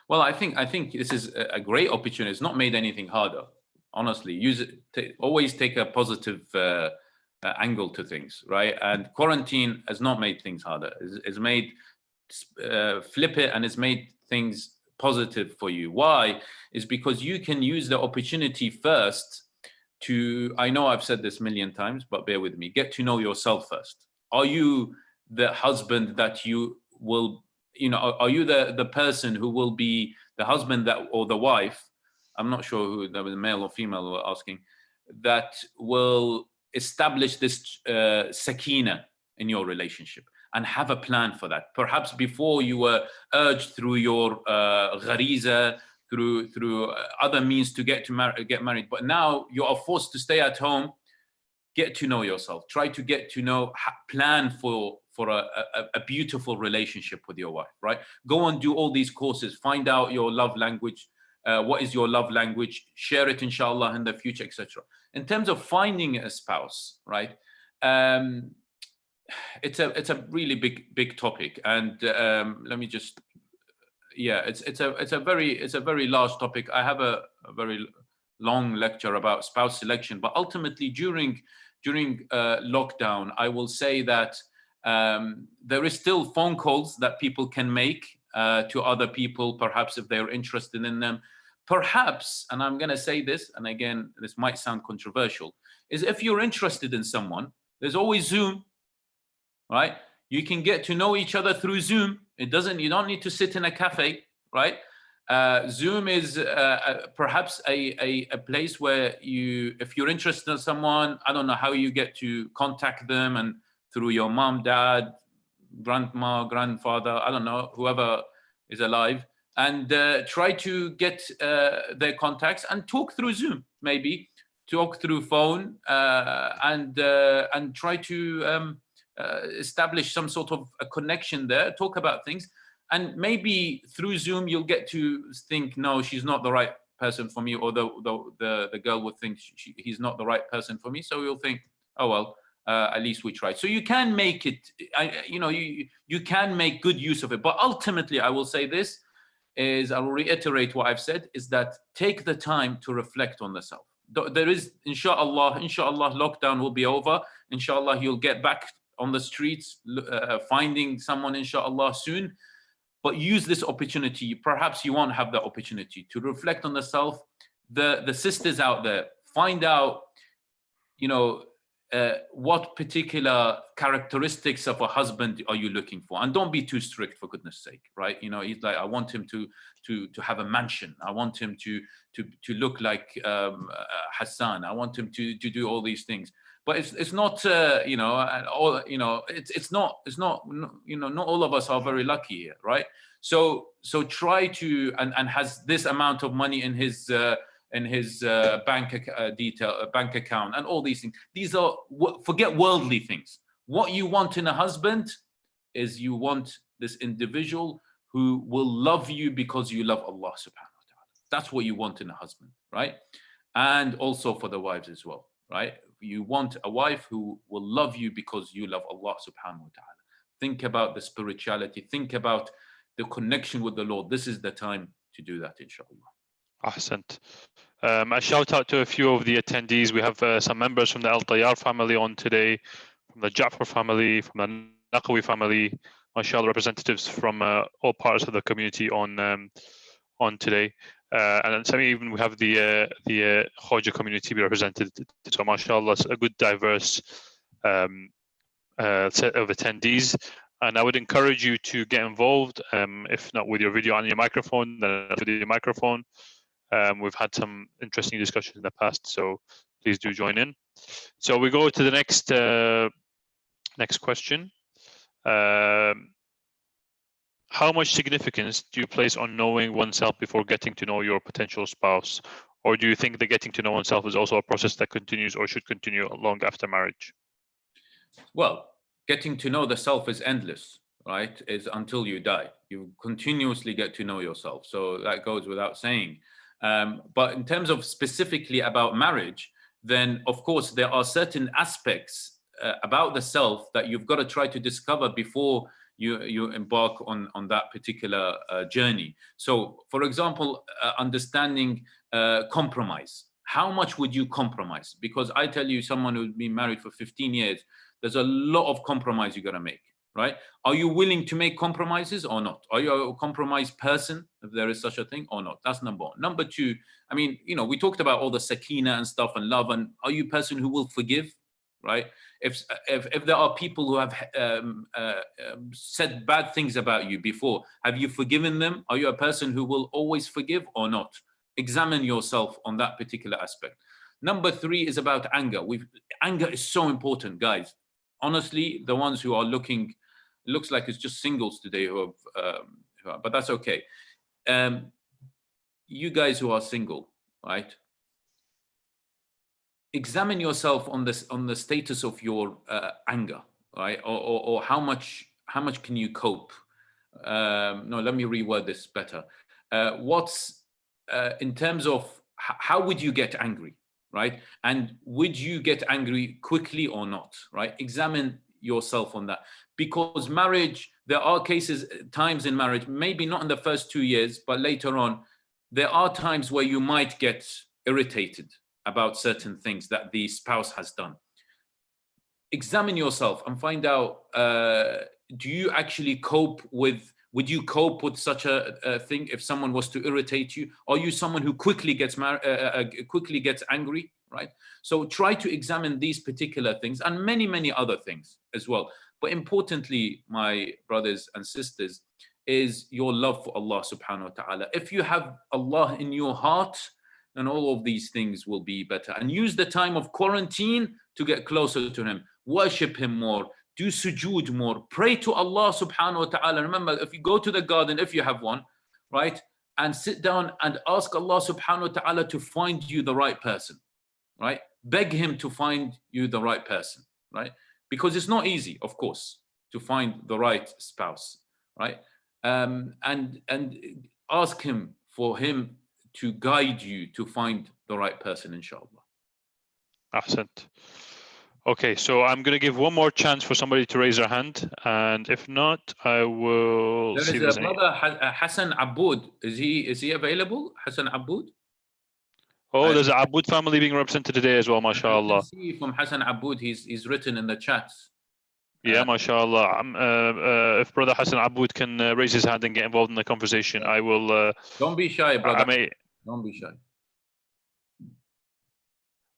S2: Well, I think this is a great opportunity. It's not made anything harder. Honestly, use it. Always take a positive angle to things, right? And quarantine has not made things harder. It's made flip it, and it's made things positive for you. Why? Is because you can use the opportunity first to, I know I've said this a million times, but bear with me, get to know yourself first. Are you the husband that you will, are you the person who will be the husband that, or the wife, I'm not sure who, that was male or female were asking, that will establish this sakina in your relationship and have a plan for that. Perhaps before you were urged through your ghariza, through other means to get married, but now you are forced to stay at home. Get to know yourself. Try to get to know, plan for a beautiful relationship with your wife, right? Go and do all these courses. Find out your love language. What is your love language? Share it, inshallah, in the future, etc. In terms of finding a spouse, right? It's a really big topic, and let me just, it's a very large topic. I have a very long lecture about spouse selection, but ultimately during lockdown, I will say that there is still phone calls that people can make to other people, perhaps if they're interested in them. Perhaps, and I'm going to say this, and again, this might sound controversial, is if you're interested in someone, there's always Zoom, right? You can get to know each other through Zoom. You don't need to sit in a cafe, right? Zoom is perhaps a place where if you're interested in someone, I don't know how you get to contact them, and through your mom, dad, grandma, grandfather, I don't know, whoever is alive, and try to get their contacts and talk through Zoom, maybe talk through phone, and try to establish some sort of a connection there, talk about things. And maybe through Zoom, you'll get to think, no, she's not the right person for me, or the girl would think he's not the right person for me. So you'll think, oh, well, at least we tried. So you can make it, you can make good use of it. But ultimately, I will say this, I will reiterate what I've said, is that take the time to reflect on the self. There is, inshallah, lockdown will be over. Inshallah, you'll get back on the streets, finding someone, inshallah, soon. But use this opportunity. Perhaps you won't have the opportunity to reflect on the self. The sisters out there, find out, what particular characteristics of a husband are you looking for, and don't be too strict, for goodness sake, right? He's like, I want him to have a mansion. I want him to look like Hassan. I want him to do all these things. But it's not, not all of us are very lucky here, right? So try to, and has this amount of money in his bank account, and all these things. These are, forget worldly things. What you want in a husband is, you want this individual who will love you because you love Allah subhanahu wa ta'ala. That's what you want in a husband, right? And also for the wives as well, right? You want a wife who will love you because you love Allah subhanahu wa ta'ala. Think about the spirituality. Think about the connection with the Lord. This is the time to do that, inshallah.
S1: Ahsant. A shout out to a few of the attendees. We have some members from the Al-Tayyar family on today, from the Ja'far family, from the Naqawi family, mashallah, representatives from all parts of the community on today. And then even we have the Khoja community represented. So mashallah, it's a good diverse set of attendees. And I would encourage you to get involved, if not with your video and your microphone, then with your microphone. We've had some interesting discussions in the past, so please do join in. So we go to the next question. How much significance do you place on knowing oneself before getting to know your potential spouse? Or do you think that getting to know oneself is also a process that continues or should continue long after marriage?
S2: Well, getting to know the self is endless, right? Is until you die. You continuously get to know yourself. So that goes without saying. But in terms of specifically about marriage, then of course there are certain aspects about the self that you've got to try to discover before you embark on that particular journey. So, for example, understanding compromise. How much would you compromise? Because I tell you, someone who's been married for 15 years, there's a lot of compromise you got to make, right? Are you willing to make compromises or not? Are you a compromise person, if there is such a thing, or not? That's number one. Number two, I mean, we talked about all the Sakina and stuff and love, and are you a person who will forgive, right? If there are people who have said bad things about you before, have you forgiven them? Are you a person who will always forgive or not? Examine yourself on that particular aspect. Number three is about anger. Anger is so important, guys. Honestly, the ones who are looking, it looks like it's just singles today who have, but that's okay. You guys who are single, right? Examine yourself on the status of your anger, right? Or how much can you cope? No, let me reword this better. What's in terms of how would you get angry, right? And would you get angry quickly or not, right? Examine yourself on that, because marriage, there are times in marriage, maybe not in the first 2 years, but later on, there are times where you might get irritated about certain things that the spouse has done. Examine yourself and find out, do you actually would you cope with such a thing if someone was to irritate you? Are you someone who quickly gets angry, right? So try to examine these particular things and many, many other things as well. But importantly, my brothers and sisters, is your love for Allah subhanahu wa ta'ala. If you have Allah in your heart, then all of these things will be better. And use the time of quarantine to get closer to Him. Worship Him more. Do sujood more. Pray to Allah subhanahu wa ta'ala. Remember, if you go to the garden, if you have one, right, and sit down and ask Allah subhanahu wa ta'ala to find you the right person, right? Beg Him to find you the right person, right? Because it's not easy, of course, to find the right spouse, right? And ask Him for Him to guide you to find the right person, inshallah.
S1: Ahsant. Okay, so I'm going to give one more chance for somebody to raise their hand, and if not, I will
S2: There
S1: see if
S2: is
S1: there's
S2: a
S1: any.
S2: brother, Hassan Aboud. Is he available? Hassan Aboud?
S1: Oh, there's a Aboud family being represented today as well,
S2: I
S1: mashallah.
S2: can see from Hassan Aboud, he's written in the chats.
S1: Yeah, mashallah. If Brother Hassan Aboud can raise his hand and get involved in the conversation, I will.
S2: Don't be shy, brother.
S1: I may.
S2: Don't be shy.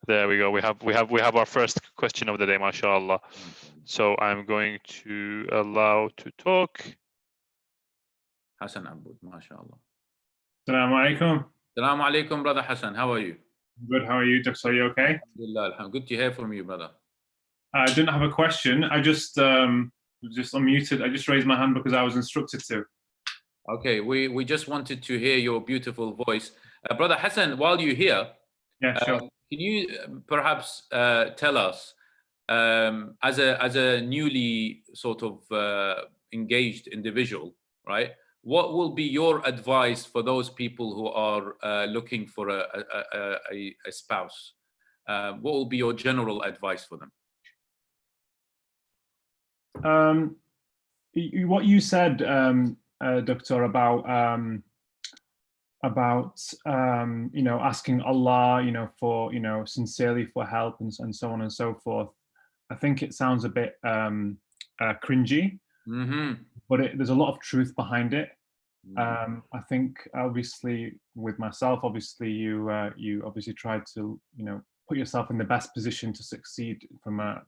S1: There we go. We have our first question of the day, mashallah. So I'm going to allow to talk.
S2: Hassan Aboud, mashallah.
S3: Assalamu alaikum.
S2: Assalamu alaikum, brother Hassan. How are you?
S3: Good. How are you, Dr. Are you okay?
S2: Alhamdulillah. Good to hear from you, brother.
S3: I didn't have a question. I just unmuted. I just raised my hand because I was instructed to.
S2: Okay, we just wanted to hear your beautiful voice. Brother Hassan, while you're here,
S3: Yeah, sure.
S2: can you perhaps tell us, as a newly sort of engaged individual, right? What will be your advice for those people who are looking for a spouse? What will be your general advice for them?
S3: What you said, Doctor, about asking Allah, for sincerely for help and so on and so forth. I think it sounds a bit cringy, but there's a lot of truth behind it. I think obviously with myself, obviously you obviously tried to put yourself in the best position to succeed from a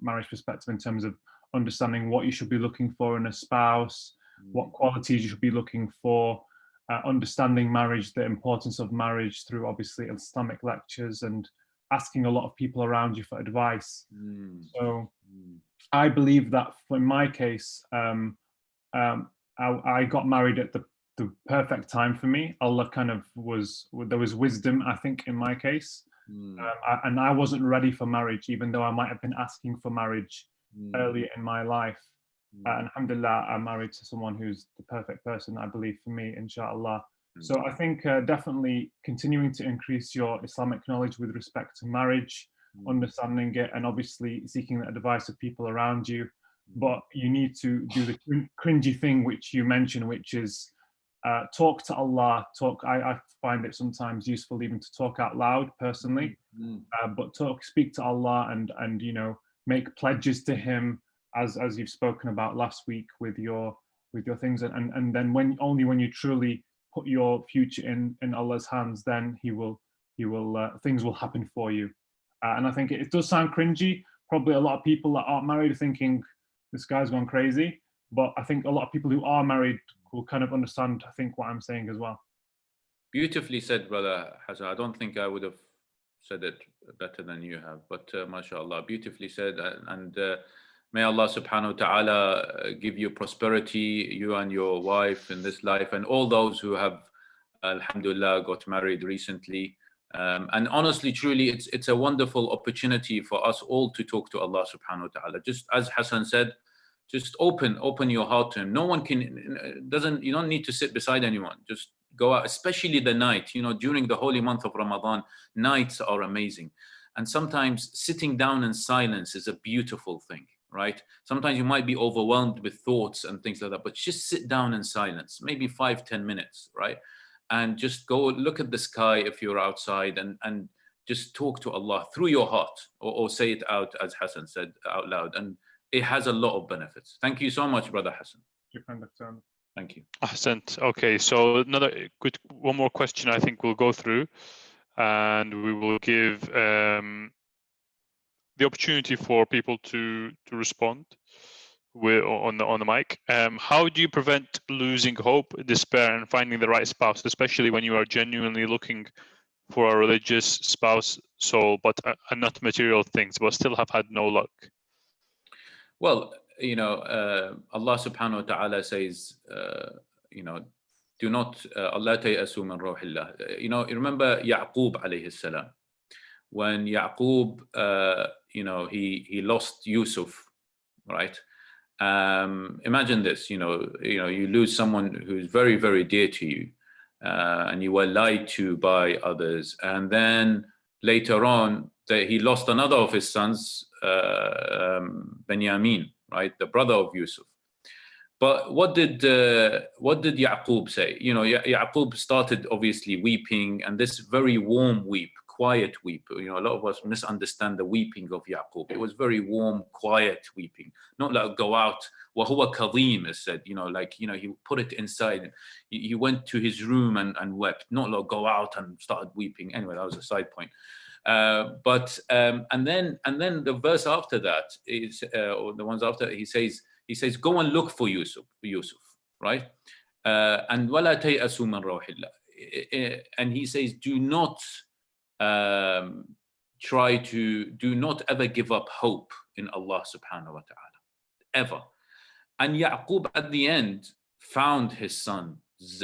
S3: marriage perspective in terms of understanding what you should be looking for in a spouse, what qualities you should be looking for, understanding marriage, the importance of marriage through obviously Islamic lectures, and asking a lot of people around you for advice. So I believe that in my case, I got married at the perfect time for me. Allah kind of there was wisdom, I think, in my case. And I wasn't ready for marriage, even though I might have been asking for marriage earlier in my life. And alhamdulillah, I'm married to someone who's the perfect person, I believe, for me, inshallah. So I think definitely continuing to increase your Islamic knowledge with respect to marriage, understanding it, and obviously seeking the advice of people around you. But you need to do the cringy thing which you mentioned, which is talk to Allah. I find it sometimes useful even to talk out loud personally, but speak to Allah and make pledges to Him, as you've spoken about last week with your things, and then only when you truly put your future in Allah's hands, then He will things will happen for you. And I think it does sound cringy. Probably a lot of people that aren't married are thinking, this guy's gone crazy. But I think a lot of people who are married will kind of understand, I think, what I'm saying as well.
S2: Beautifully said, brother Hassan. I don't think I would have said it better than you have, but mashallah, beautifully said. And may Allah subhanahu wa ta'ala give you prosperity, you and your wife in this life, and all those who have, alhamdulillah, got married recently. And honestly, truly, it's a wonderful opportunity for us all to talk to Allah subhanahu wa ta'ala. Just as Hassan said, just open your heart to Him. No one you don't need to sit beside anyone. Just go out, especially the night. During the holy month of Ramadan, nights are amazing. And sometimes sitting down in silence is a beautiful thing, right? Sometimes you might be overwhelmed with thoughts and things like that, but just sit down in silence, maybe 5-10 minutes, right? And just go look at the sky if you're outside, and just talk to Allah through your heart, or say it out, as Hassan said, out loud. And it has a lot of benefits. Thank you so much, brother Hassan. Thank you.
S1: Ahsant. Okay, so one more question I think we'll go through, and we will give the opportunity for people to respond. on the mic. How do you prevent losing hope, despair, and finding the right spouse, especially when you are genuinely looking for a religious spouse, soul, but and not material things, but still have had no luck?
S2: Well, Allah subhanahu wa ta'ala says, do not, Allah tayasu min ruhillah. You remember Ya'qub alayhi salam, when Ya'qub, he lost Yusuf, right? Imagine this, you lose someone who's very, very dear to you, and you were lied to by others. And then later on, he lost another of his sons, Benjamin, right? The brother of Yusuf. But what did Ya'qub say? Ya'qub started obviously weeping, and this very warm weep, quiet weep. A lot of us misunderstand the weeping of Ya'qub. It was very warm, quiet weeping, not like go out. وَهُوَ كَظِيمٌ is said, he put it inside. He went to his room and wept, not like go out and started weeping. Anyway, that was a side point. But and then the verse after that is, or the ones after, he says, go and look for Yusuf, right? And وَلَا تَيْأَسُوا مِنْ رَوْحِ اللَّهِ. And he says, do not ever give up hope in Allah subhanahu wa ta'ala, ever. And Ya'qub at the end found his sons,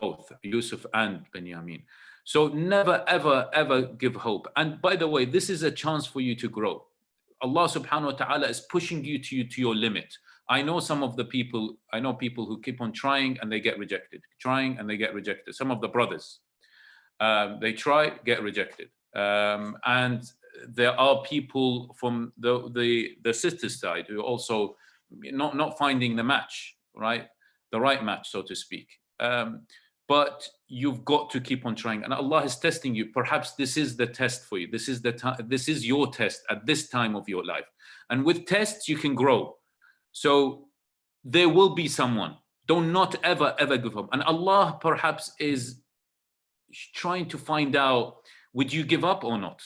S2: both Yusuf and Benjamin. So never, ever, ever give hope. And by the way, this is a chance for you to grow. Allah subhanahu wa ta'ala is pushing you to your limit. I know people who keep on trying and they get rejected, Some of the brothers, they try, get rejected. And there are people from the sister's side who also not finding the match, right? The right match, so to speak. But you've got to keep on trying, and Allah is testing you. Perhaps this is the test for you. This is your test at this time of your life. And with tests, you can grow. So there will be someone. Do not ever, ever give up. And Allah perhaps is trying to find out, would you give up or not?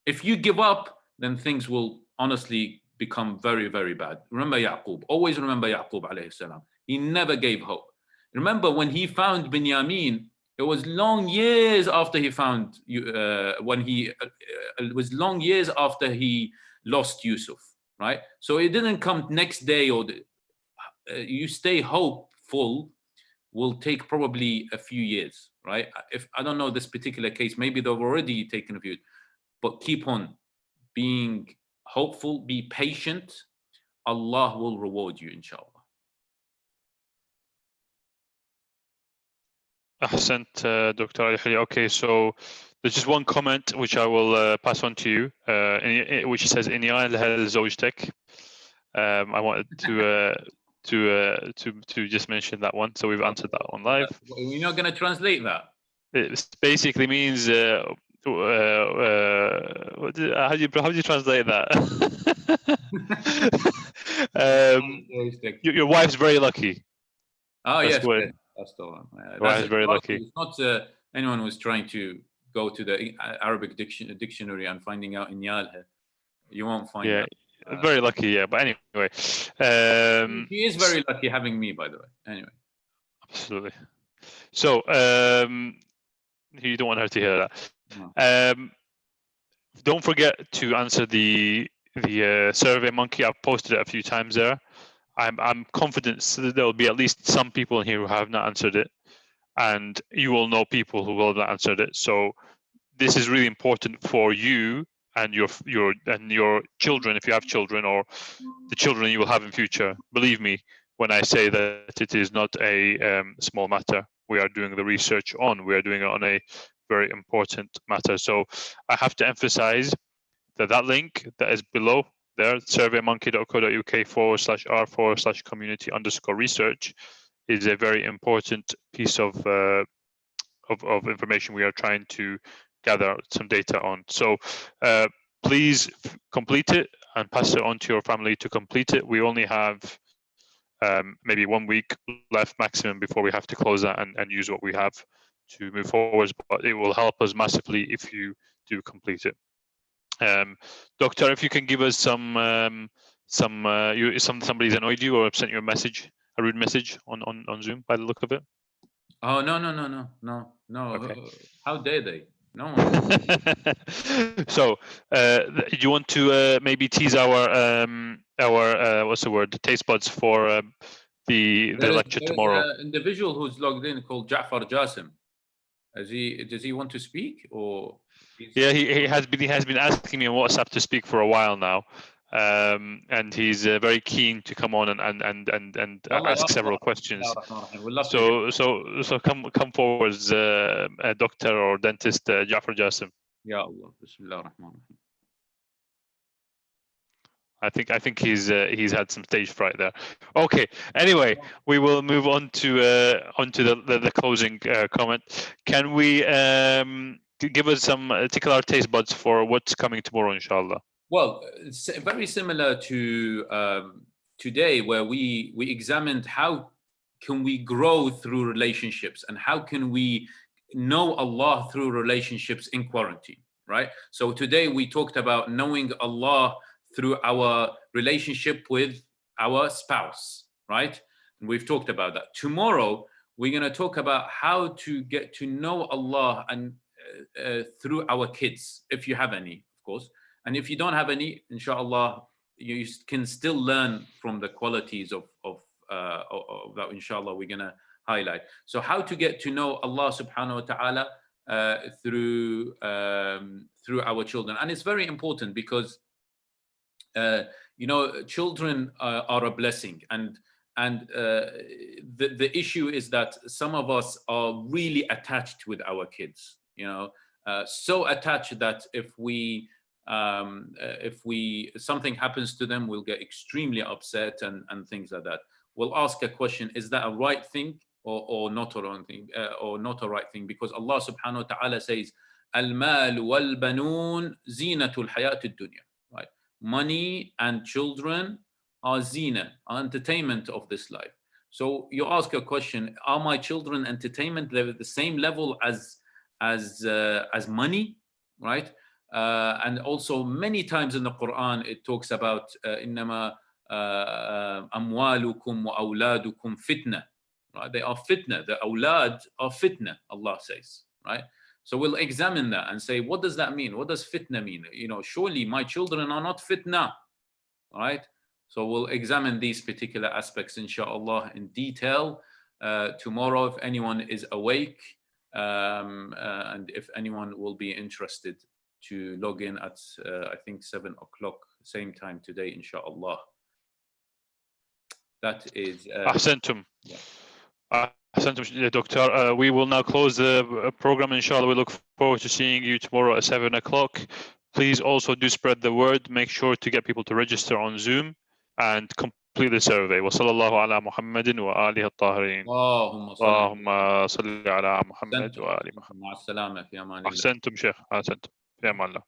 S2: If you give up, then things will honestly become very, very bad. Remember Ya'qub. Always remember Ya'qub alayhi salam. He never gave hope. Remember when he found Benjamin, it was long years after he found, it was long years after he lost Yusuf, right? So it didn't come next day, or you stay hopeful will take probably a few years, right? If I don't know this particular case, maybe they've already taken a few, but keep on being hopeful, be patient. Allah will reward you, inshallah.
S1: Ahsant, Dr. Ali Al-Hilli. Okay, so there's just one comment which I will pass on to you, which says, "Inni al zawjtek." I wanted to just mention that one, so we've answered that one live.
S2: You're not going to translate that?
S1: It basically means how do you translate that? Your wife's very lucky.
S2: Oh, yes. That's the one.
S1: That's very lucky.
S2: It's not anyone who's trying to go to the Arabic dictionary and finding out in Yalha. You won't find that.
S1: Very lucky, yeah. But anyway.
S2: He is very lucky having me, by the way. Anyway.
S1: Absolutely. So, you don't want her to hear that.
S2: No.
S1: Don't forget to answer the Survey Monkey. I've posted it a few times there. I'm confident that there will be at least some people in here who have not answered it, and you will know people who will have not answered it. So this is really important for you and your children, if you have children, or the children you will have in future. Believe me when I say that it is not a small matter. We are doing the research on. We are doing it on a very important matter. So I have to emphasize that link that is below there, surveymonkey.co.uk/r/community_research, is a very important piece of information we are trying to gather some data on. So please complete it and pass it on to your family to complete it. We only have maybe 1 week left maximum before we have to close that and use what we have to move forwards, but it will help us massively if you do complete it. Doctor, if you can give us some somebody's annoyed you or sent you a rude message on Zoom by the look of it?
S2: Oh, no.
S1: Okay.
S2: How dare they? No.
S1: So, do you want to maybe tease our what's the word? Taste buds for the lecture tomorrow?
S2: There's an individual who's logged in called Ja'far Jasim. Does he want to speak, or?
S1: Yeah, he has been asking me on WhatsApp to speak for a while now, and he's very keen to come on and ask several questions. So come forward, a doctor or dentist, Ja'far Jasim.
S2: Ya Allah, Bismillah ar-Rahman ar-Rahim.
S1: I think he's had some stage fright there. Okay. Anyway, we will move on to the closing comment. Can we give us some tickle our taste buds for what's coming tomorrow, inshallah?
S2: Well, it's very similar to today, where we examined how can we grow through relationships and how can we know Allah through relationships in quarantine, right? So today we talked about knowing Allah through our relationship with our spouse, right? And we've talked about that. Tomorrow, we're going to talk about how to get to know Allah and through our kids, if you have any, of course. And if you don't have any, inshallah, you can still learn from the qualities of that, inshallah, we're going to highlight. So how to get to know Allah subhanahu wa ta'ala through our children. And it's very important because children are a blessing, and the issue is that some of us are really attached with our kids, so attached that if something happens to them, we'll get extremely upset and things like that. We'll ask a question: is that a right thing or not a wrong thing, or not a right thing? Because Allah subhanahu wa ta'ala says, "Al-mal wal-banun zinatul hayatid dunya." Right? Money and children are zina, are entertainment of this life. So you ask a question: are my children entertainment level the same level as money, right? And also many times in the Quran it talks about innama amwalukum wa awladukum fitna, right? They are fitna. The awlad are fitna, Allah says, right? So we'll examine that and say, what does that mean? What does fitna mean? Surely my children are not fitna, right? So we'll examine these particular aspects, inshallah, in detail tomorrow, if anyone is awake, and if anyone will be interested to log in at, I think, 7 o'clock, same time today, inshallah. That is...
S1: Ahsantum. Ahsantum, Doctor. We will now close the program, inshallah. We look forward to seeing you tomorrow at 7 o'clock. Please also do spread the word. Make sure to get people to register on Zoom and complete the survey. Wa sallallahu ala Muhammadin wa alihi al-tahirin. Allahumma salli ala Muhammad wa ali Muhammad. Ahsantum, Sheikh. Ahsantum. Fi aman Allah.